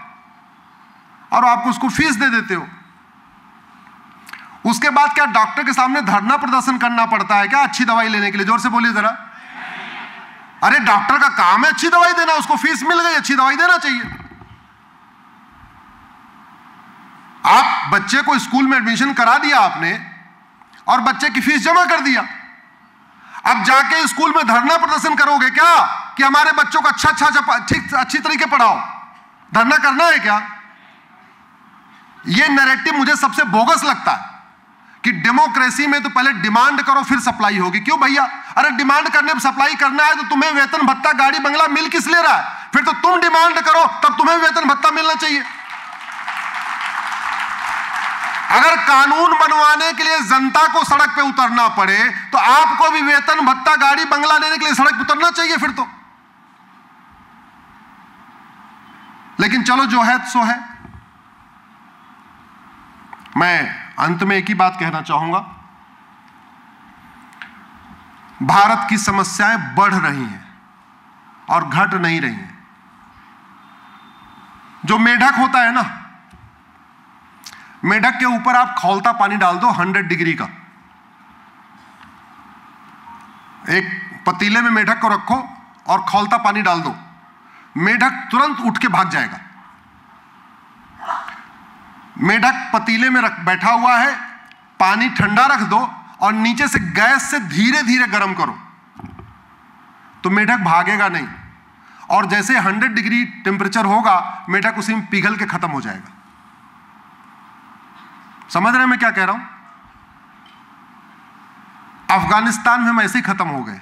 और आपको उसको फीस दे देते हो। उसके बाद क्या डॉक्टर के सामने धरना प्रदर्शन करना पड़ता है क्या अच्छी दवाई लेने के लिए? जोर से बोलिए जरा। अरे डॉक्टर का काम है अच्छी दवाई देना, उसको फीस मिल गई, अच्छी दवाई देना चाहिए। आप बच्चे को स्कूल में एडमिशन करा दिया आपने, और बच्चे की फीस जमा कर दिया। अब जाके स्कूल में धरना प्रदर्शन करोगे क्या कि हमारे बच्चों को अच्छी तरीके पढ़ाओ? धरना करना है क्या? यह नैरेटिव मुझे सबसे बोगस लगता है कि डेमोक्रेसी में तो पहले डिमांड करो फिर सप्लाई होगी। क्यों भैया? अरे डिमांड करने में सप्लाई करना है तो तुम्हें वेतन भत्ता, गाड़ी बंगला मिल किस ले रहा है? फिर तो तुम डिमांड करो, तब तुम्हें वेतन भत्ता मिलना चाहिए। अगर कानून बनवाने के लिए जनता को सड़क पे उतरना पड़े तो आपको भी वेतन भत्ता, गाड़ी बंगला लेने के लिए सड़क पे उतरना चाहिए फिर तो। लेकिन चलो जो है सो है। मैं अंत में एक ही बात कहना चाहूंगा, भारत की समस्याएं बढ़ रही हैं और घट नहीं रही हैं। जो मेढक होता है ना, मेढक के ऊपर आप खौलता पानी डाल दो 100 डिग्री का, एक पतीले में मेढक को रखो और खौलता पानी डाल दो, मेढक तुरंत उठ के भाग जाएगा। मेढक पतीले में बैठा हुआ है, पानी ठंडा रख दो और नीचे से गैस से धीरे धीरे गर्म करो तो मेढक भागेगा नहीं, और जैसे 100 डिग्री टेम्परेचर होगा मेढक उसी में पिघल के खत्म हो जाएगा। समझ रहे हैं मैं क्या कह रहा हूं? अफगानिस्तान में हम ऐसे ही खत्म हो गए।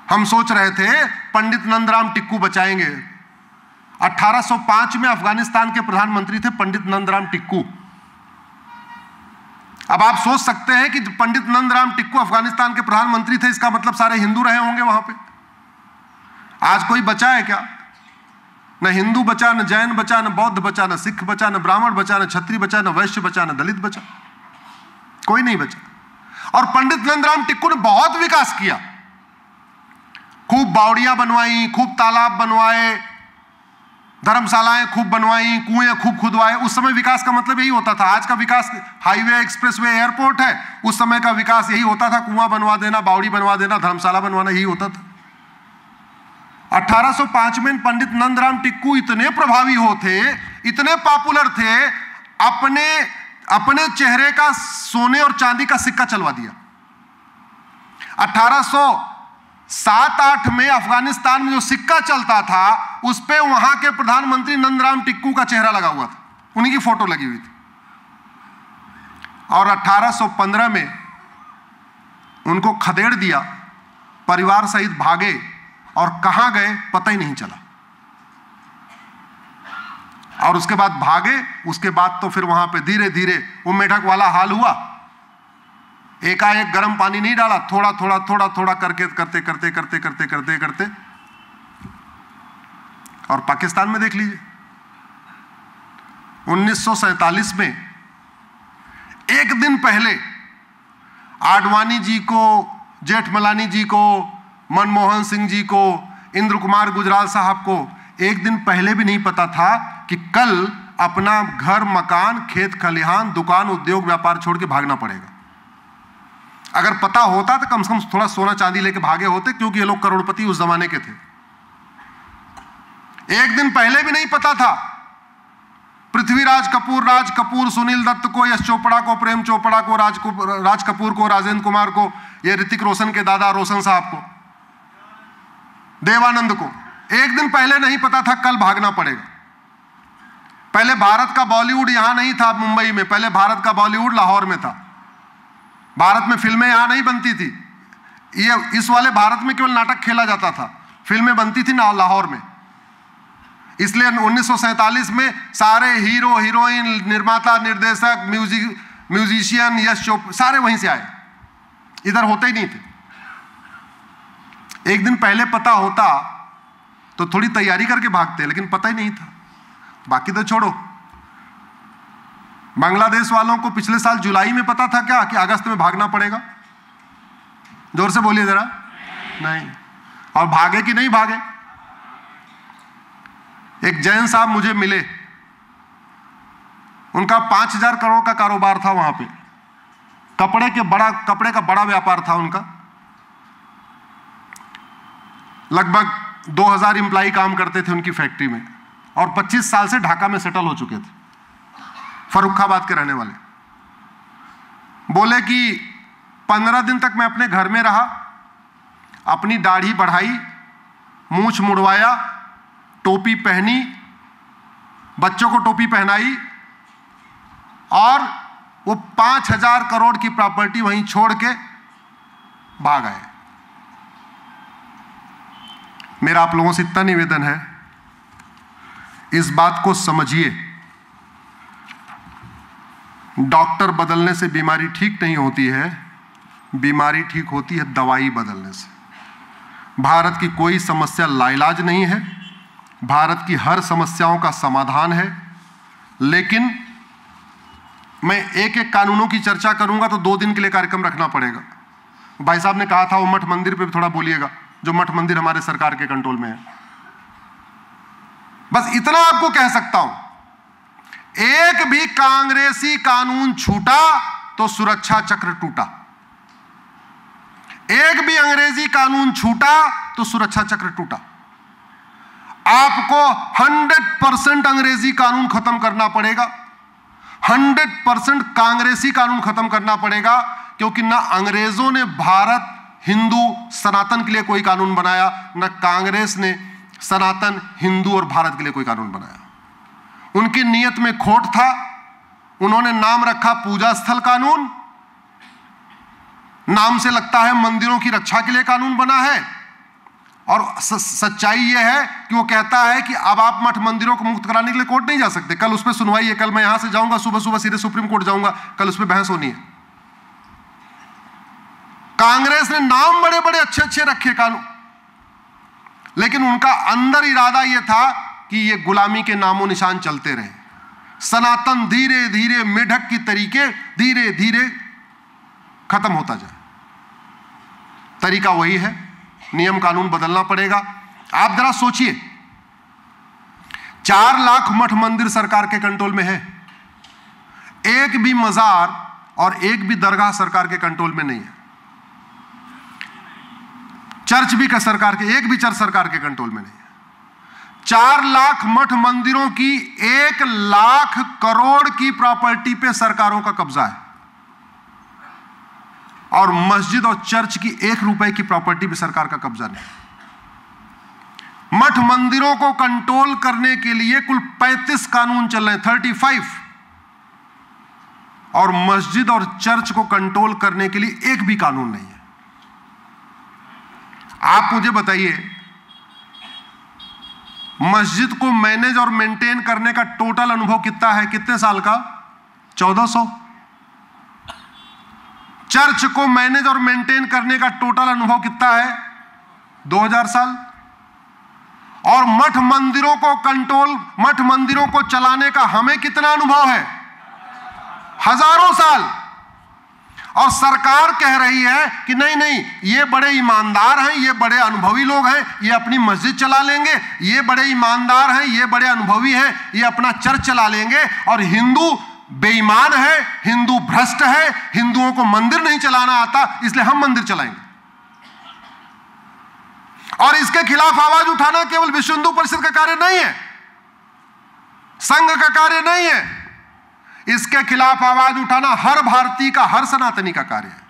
हम सोच रहे थे पंडित नंदराम टिक्कू बचाएंगे। 1805 में अफगानिस्तान के प्रधानमंत्री थे पंडित नंदराम टिक्कू। अब आप सोच सकते हैं कि पंडित नंदराम टिक्कू अफगानिस्तान के प्रधानमंत्री थे, इसका मतलब सारे हिंदू रहे होंगे वहां पे। आज कोई बचा है क्या? न हिंदू बचा, न जैन बचा, न बौद्ध बचा, न सिख बचा, न ब्राह्मण बचा, न क्षत्रिय बचा, न वैश्य बचा, न दलित बचा, कोई नहीं बचा। और पंडित नंदराम टिक्कू ने बहुत विकास किया, खूब बावड़ियां बनवाई, खूब तालाब बनवाए, धर्मशालाएं खूब बनवाई, कुएं खूब खुदवाए। उस समय विकास का मतलब यही होता था। आज का विकास हाईवे, एक्सप्रेसवे, एयरपोर्ट है, उस समय का विकास यही होता था, कुआं बनवा देना, बावड़ी बनवा देना, धर्मशाला बनवाना, यही होता था। 1805 में पंडित नंदराम टिक्कू इतने प्रभावी थे, इतने पॉपुलर थे, अपने चेहरे का सोने और चांदी का सिक्का चलवा दिया। 1807-8 में अफगानिस्तान में जो सिक्का चलता था उस पे वहां के प्रधानमंत्री नंदराम टिक्कू का चेहरा लगा हुआ था, उन्हीं की फोटो लगी हुई थी। और 1815 में उनको खदेड़ दिया, परिवार सहित भागे और कहां गए पता ही नहीं चला। और उसके बाद भागे, उसके बाद तो फिर वहां पे धीरे धीरे वो मेढक वाला हाल हुआ। एकाएक गर्म पानी नहीं डाला, थोड़ा थोड़ा थोड़ा थोड़ा करके करते करते करते करते करते करते और पाकिस्तान में देख लीजिए 1947 में एक दिन पहले आडवाणी जी को, जेठमलानी जी को, मनमोहन सिंह जी को, इंद्र कुमार गुजराल साहब को एक दिन पहले भी नहीं पता था कि कल अपना घर, मकान, खेत खलिहान, दुकान, उद्योग, व्यापार छोड़ के भागना पड़ेगा। अगर पता होता तो कम से कम थोड़ा सोना चांदी लेके भागे होते, क्योंकि ये लोग करोड़पति उस जमाने के थे। एक दिन पहले भी नहीं पता था पृथ्वीराज कपूर, राज कपूर, सुनील दत्त को, यश चोपड़ा को, प्रेम चोपड़ा को, राज कपूर को, राजेंद्र कुमार को, ये ऋतिक रोशन के दादा रोशन साहब को, देवानंद को एक दिन पहले नहीं पता था कल भागना पड़ेगा। पहले भारत का बॉलीवुड यहां नहीं था मुंबई में, पहले भारत का बॉलीवुड लाहौर में था। भारत में फिल्में यहां नहीं बनती थी, ये इस वाले भारत में केवल नाटक खेला जाता था, फिल्में बनती थी ना लाहौर में। इसलिए 1947 में सारे हीरो, हीरोइन, निर्माता, निर्देशक, म्यूजिशियन, यश चोपड़ा सारे वहीं से आए, इधर होते ही नहीं थे। एक दिन पहले पता होता तो थोड़ी तैयारी करके भागते, लेकिन पता ही नहीं था। बाकी तो छोड़ो, बांग्लादेश वालों को पिछले साल जुलाई में पता था क्या कि अगस्त में भागना पड़ेगा? जोर से बोलिए जरा। नहीं। और भागे कि नहीं भागे? एक जैन साहब मुझे मिले, उनका 5,000 करोड़ का कारोबार था वहां पे, कपड़े का बड़ा व्यापार था उनका। लगभग 2,000 एम्प्लॉय काम करते थे उनकी फैक्ट्री में, और 25 साल से ढाका में सेटल हो चुके थे, फर्रुखाबाद के रहने वाले। बोले कि 15 दिन तक मैं अपने घर में रहा, अपनी दाढ़ी बढ़ाई, मूंछ मुड़वाया, टोपी पहनी, बच्चों को टोपी पहनाई, और वो 5,000 करोड़ की प्रॉपर्टी वहीं छोड़ के भाग आए। मेरा आप लोगों से इतना निवेदन है, इस बात को समझिए, डॉक्टर बदलने से बीमारी ठीक नहीं होती है, बीमारी ठीक होती है दवाई बदलने से। भारत की कोई समस्या लाइलाज नहीं है, भारत की हर समस्याओं का समाधान है। लेकिन मैं एक एक कानूनों की चर्चा करूंगा तो 2 दिन के लिए कार्यक्रम रखना पड़ेगा। भाई साहब ने कहा था वो मठ मंदिर पे भी थोड़ा बोलिएगा, जो मठ मंदिर हमारे सरकार के कंट्रोल में है। बस इतना आपको कह सकता हूं, एक भी कांग्रेसी कानून छूटा तो सुरक्षा चक्र टूटा, एक भी अंग्रेजी कानून छूटा तो सुरक्षा चक्र टूटा। आपको 100% अंग्रेजी कानून खत्म करना पड़ेगा, 100% कांग्रेसी कानून खत्म करना पड़ेगा, क्योंकि ना अंग्रेजों ने भारत हिंदू सनातन के लिए कोई कानून बनाया, ना कांग्रेस ने सनातन, हिंदू और भारत के लिए कोई कानून बनाया। उनकी नीयत में खोट था, उन्होंने नाम रखा पूजा स्थल कानून, नाम से लगता है मंदिरों की रक्षा के लिए कानून बना है, और सच्चाई यह है कि वो कहता है कि अब आप मठ मंदिरों को मुक्त कराने के लिए कोर्ट नहीं जा सकते। कल उस पर सुनवाई है, कल मैं यहां से जाऊंगा, सुबह सुबह सीधे सुप्रीम कोर्ट जाऊंगा, कल उस पर बहस होनी है। कांग्रेस ने नाम बड़े बड़े अच्छे अच्छे रखे कानून, लेकिन उनका अंदर इरादा यह था कि ये गुलामी के नामों निशान चलते रहे, सनातन धीरे धीरे मेढक की तरीके धीरे धीरे खत्म होता जाए। तरीका वही है, नियम कानून बदलना पड़ेगा। आप जरा सोचिए, 4 लाख मठ मंदिर सरकार के कंट्रोल में है, एक भी मजार और एक भी दरगाह सरकार के कंट्रोल में नहीं है। चर्च भी का सरकार के, एक भी चर्च सरकार के कंट्रोल में नहीं है। 4 लाख मठ मंदिरों की 1 लाख करोड़ की प्रॉपर्टी पे सरकारों का कब्जा है, और मस्जिद और चर्च की 1 रुपए की प्रॉपर्टी भी सरकार का कब्जा नहीं। मठ मंदिरों को कंट्रोल करने के लिए कुल 35 कानून चल रहे हैं, 35, और मस्जिद और चर्च को कंट्रोल करने के लिए एक भी कानून नहीं है। आप मुझे बताइए, मस्जिद को मैनेज और मेंटेन करने का टोटल अनुभव कितना है? कितने साल का? 1400। चर्च को मैनेज और मेंटेन करने का टोटल अनुभव कितना है? 2000 साल। और मठ मंदिरों को कंट्रोल, मठ मंदिरों को चलाने का हमें कितना अनुभव है? हजारों साल। और सरकार कह रही है कि नहीं नहीं, ये बड़े ईमानदार हैं, ये बड़े अनुभवी लोग हैं, ये अपनी मस्जिद चला लेंगे, ये बड़े ईमानदार हैं, ये बड़े अनुभवी हैं, ये अपना चर्च चला लेंगे, और हिंदू बेईमान है, हिंदू भ्रष्ट है, हिंदुओं को मंदिर नहीं चलाना आता, इसलिए हम मंदिर चलाएंगे। और इसके खिलाफ आवाज उठाना केवल विश्व हिंदू परिषद का कार्य नहीं है, संघ का कार्य नहीं है। इसके खिलाफ आवाज उठाना हर भारतीय का, हर सनातनी का कार्य है।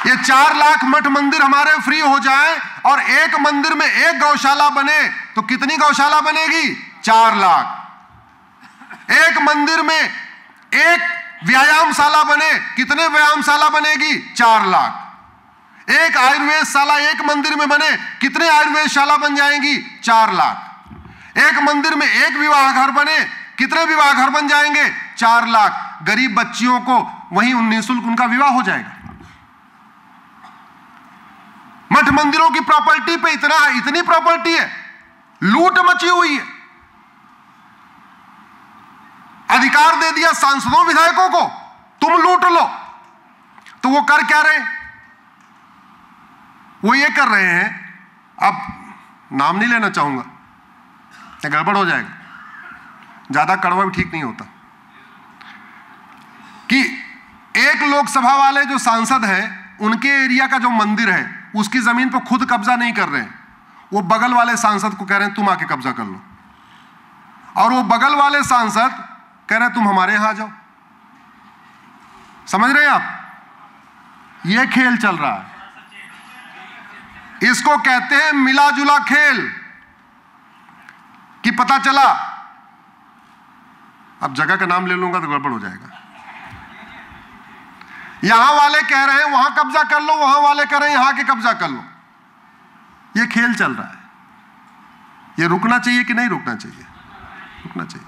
ये 4 लाख मठ मंदिर हमारे फ्री हो जाए और एक मंदिर में एक गौशाला बने तो कितनी गौशाला बनेगी? 4 लाख। एक मंदिर में एक व्यायामशाला बने, कितने व्यायामशाला बनेगी? 4 लाख। एक आयुर्वेदशाला एक मंदिर में बने, कितने आयुर्वेदशाला बन जाएंगी? 4 लाख। एक मंदिर में एक विवाह घर बने, कितने विवाह घर बन जाएंगे? 4 लाख। गरीब बच्चियों को वहीं निःशुल्क उनका विवाह हो जाएगा। मठ मंदिरों की प्रॉपर्टी पे इतनी प्रॉपर्टी है, लूट मची हुई है। अधिकार दे दिया सांसदों विधायकों को, तुम लूट लो। तो वो कर क्या रहे? वो ये कर रहे हैं, अब नाम नहीं लेना चाहूंगा, गड़बड़ हो जाएगा, ज्यादा कड़वा भी ठीक नहीं होता, कि एक लोकसभा वाले जो सांसद हैं, उनके एरिया का जो मंदिर है उसकी जमीन पर खुद कब्जा नहीं कर रहे हैं, वो बगल वाले सांसद को कह रहे हैं तुम आके कब्जा कर लो, और वो बगल वाले सांसद कह रहे हैं तुम हमारे यहां आ जाओ। समझ रहे हैं आप? ये खेल चल रहा है, इसको कहते हैं मिला जुला खेल। कि पता चला, अब जगह का नाम ले लूंगा तो गड़बड़ हो जाएगा, यहां वाले कह रहे हैं वहां कब्जा कर लो, वहां वाले कह रहे हैं यहां के कब्जा कर लो। ये खेल चल रहा है। ये रुकना चाहिए कि नहीं रुकना चाहिए? रुकना चाहिए,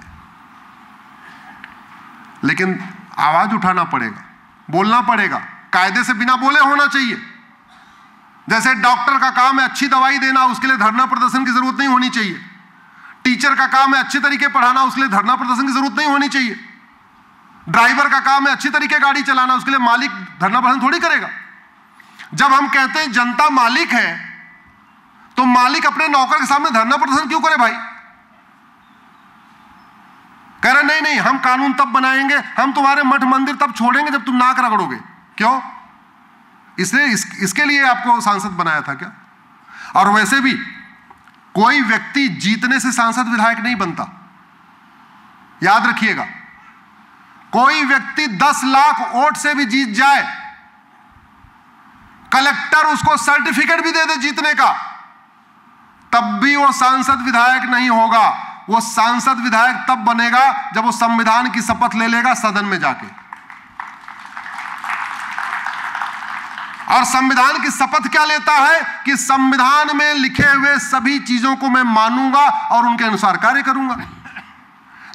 लेकिन आवाज उठाना पड़ेगा, बोलना पड़ेगा, कायदे से बिना बोले होना चाहिए। जैसे डॉक्टर का काम है अच्छी दवाई देना, उसके लिए धरना प्रदर्शन की जरूरत नहीं होनी चाहिए। टीचर का काम है अच्छे तरीके पढ़ाना, उसके लिए धरना प्रदर्शन की जरूरत नहीं होनी चाहिए। ड्राइवर का काम है अच्छी तरीके गाड़ी चलाना, उसके लिए मालिक धरना प्रदर्शन थोड़ी करेगा। जब हम कहते हैं जनता मालिक है, तो मालिक अपने नौकर के सामने धरना प्रदर्शन क्यों करे भाई? कह रहे नहीं नहीं, हम कानून तब बनाएंगे, हम तुम्हारे मठ मंदिर तब छोड़ेंगे जब तुम नाक रगड़ोगे। क्यों? इसलिए इसके लिए आपको सांसद बनाया था क्या? और वैसे भी कोई व्यक्ति जीतने से सांसद विधायक नहीं बनता, याद रखिएगा। कोई व्यक्ति 10 लाख वोट से भी जीत जाए, कलेक्टर उसको सर्टिफिकेट भी दे दे जीतने का, तब भी वो सांसद विधायक नहीं होगा। वो सांसद विधायक तब बनेगा जब वो संविधान की शपथ ले लेगा सदन में जाके। और संविधान की शपथ क्या लेता है? कि संविधान में लिखे हुए सभी चीजों को मैं मानूंगा और उनके अनुसार कार्य करूंगा।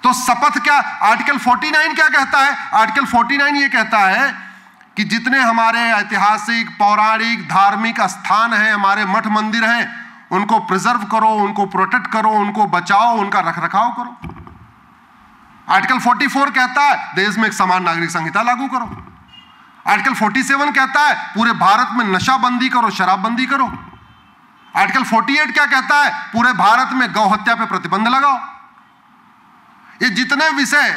तो शपथ क्या, आर्टिकल 49 क्या कहता है? आर्टिकल 49 ये कहता है कि जितने हमारे ऐतिहासिक, पौराणिक, धार्मिक स्थान हैं, हमारे मठ मंदिर हैं, उनको प्रिजर्व करो, उनको प्रोटेक्ट करो, उनको बचाओ, उनका रखरखाव करो। आर्टिकल 44 कहता है देश में एक समान नागरिक संहिता लागू करो। आर्टिकल 47 कहता है पूरे भारत में नशाबंदी करो, शराबबंदी करो। आर्टिकल 48 क्या कहता है? पूरे भारत में गौ हत्या पे प्रतिबंध लगाओ। ये जितने विषय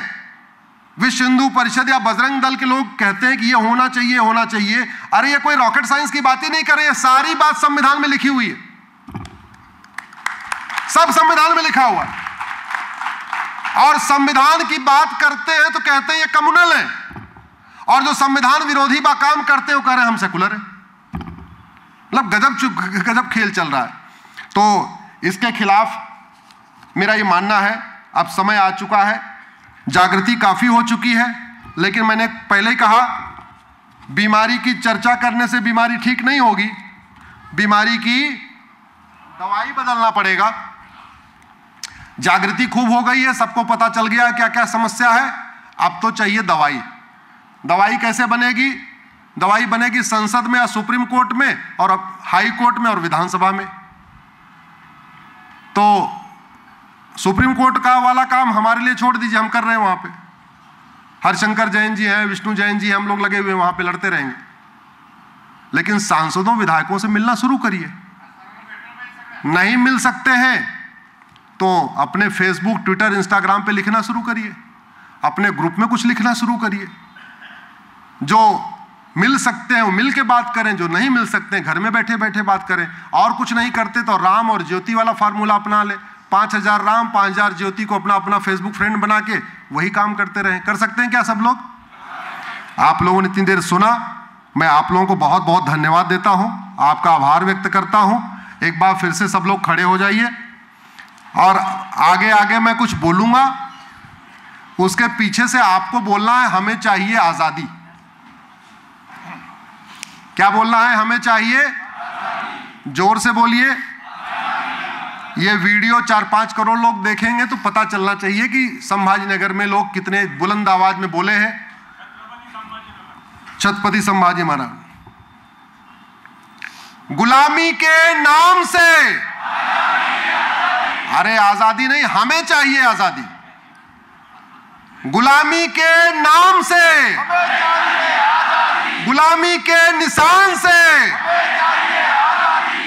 विश्व हिंदू परिषद या बजरंग दल के लोग कहते हैं कि ये होना चाहिए, होना चाहिए, अरे ये कोई रॉकेट साइंस की बात ही नहीं कर रहे हैं, सारी बात संविधान में लिखी हुई है, सब संविधान में लिखा हुआ है। और संविधान की बात करते हैं तो कहते हैं ये कम्युनल है, और जो संविधान विरोधी बा काम करते हो कह रहे हैं हम सेकुलर है। मतलब गजब खेल चल रहा है। तो इसके खिलाफ मेरा ये मानना है, अब समय आ चुका है, जागृति काफी हो चुकी है, लेकिन मैंने पहले ही कहा बीमारी की चर्चा करने से बीमारी ठीक नहीं होगी, बीमारी की दवाई बदलना पड़ेगा। जागृति खूब हो गई है, सबको पता चल गया है क्या क्या समस्या है, अब तो चाहिए दवाई। दवाई कैसे बनेगी? दवाई बनेगी संसद में या सुप्रीम कोर्ट में और हाई कोर्ट में और विधानसभा में। तो सुप्रीम कोर्ट का वाला काम हमारे लिए छोड़ दीजिए, हम कर रहे हैं वहां पे। हरशंकर जैन जी हैं, विष्णु जैन जी, हम लोग लगे हुए वहां पे लड़ते रहेंगे। लेकिन सांसदों विधायकों से मिलना शुरू करिए। नहीं मिल सकते हैं तो अपने फेसबुक, ट्विटर, इंस्टाग्राम पे लिखना शुरू करिए, अपने ग्रुप में कुछ लिखना शुरू करिए। जो मिल सकते हैं वो मिल के बात करें, जो नहीं मिल सकते हैं घर में बैठे बैठे बात करें। और कुछ नहीं करते तो राम और ज्योति वाला फार्मूला अपना ले, 5000 राम 5000 ज्योति को अपना अपना फेसबुक फ्रेंड बना के वही काम करते रहें। कर सकते हैं क्या सब लोग? आप लोगों ने इतनी देर सुना, मैं आप लोगों को बहुत बहुत धन्यवाद देता हूं, आपका आभार व्यक्त करता हूं। एक बार फिर से सब लोग खड़े हो जाइए और आगे आगे मैं कुछ बोलूंगा, उसके पीछे से आपको बोलना है हमें चाहिए आजादी। क्या बोलना है? हमें चाहिए, जोर से बोलिए। ये वीडियो 4-5 करोड़ लोग देखेंगे तो पता चलना चाहिए कि संभाजीनगर में लोग कितने बुलंद आवाज में बोले हैं। छत्रपति संभाजी महाराज, गुलामी के नाम से, अरे आजादी नहीं, हमें चाहिए आजादी। गुलामी के नाम से, गुलामी के निशान से,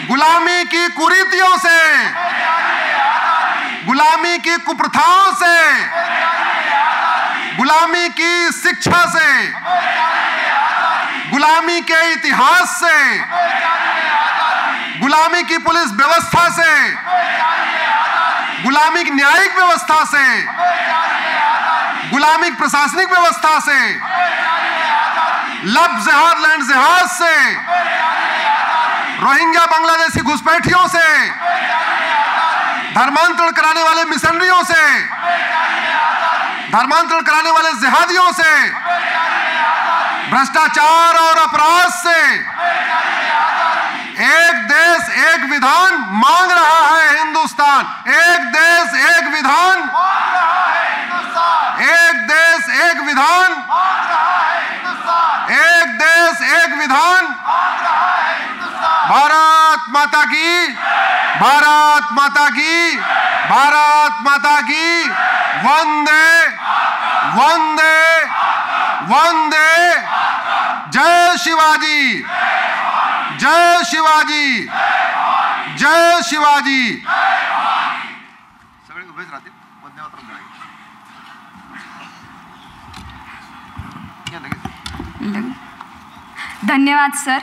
गुलामी की कुरीतियों से, गुलामी की कुप्रथाओं से, गुलामी की शिक्षा से, गुलामी के इतिहास से, गुलामी की पुलिस व्यवस्था से, गुलामी की न्यायिक व्यवस्था से, गुलामी की प्रशासनिक व्यवस्था से, लब जिहाद लैंड जिहाद से, रोहिंग्या बांग्लादेशी घुसपैठियों से, धर्मांतरण कराने वाले मिशनरियों से, धर्मांतरण कराने वाले जिहादियों से, भ्रष्टाचार और अपराध से। एक देश एक विधान मांग रहा है हिंदुस्तान, एक देश एक विधान, एक देश एक विधान, एक देश एक विधान। भारत माता की, भारत माता की, भारत माता की। वंदे वंदे वंदे। जय शिवाजी, जय शिवाजी, जय शिवाजी। धन्यवाद सर।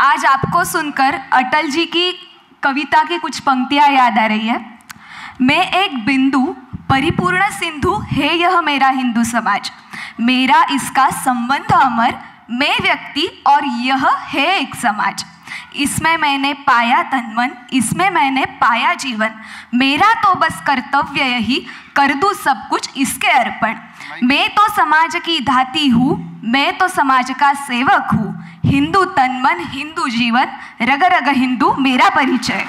आज आपको सुनकर अटल जी की कविता की कुछ पंक्तियां याद आ रही है। मैं एक बिंदु परिपूर्ण सिंधु है यह मेरा हिंदू समाज, मेरा इसका संबंध अमर, मैं व्यक्ति और यह है एक समाज। इसमें मैंने पाया तन मन, इसमें मैंने पाया जीवन, मेरा तो बस कर्तव्य यही, कर दूं सब कुछ इसके अर्पण। मैं तो समाज की धाती हूँ, मैं तो समाज का सेवक हूँ, हिंदू तन मन हिंदू जीवन, रग रग हिंदू मेरा परिचय।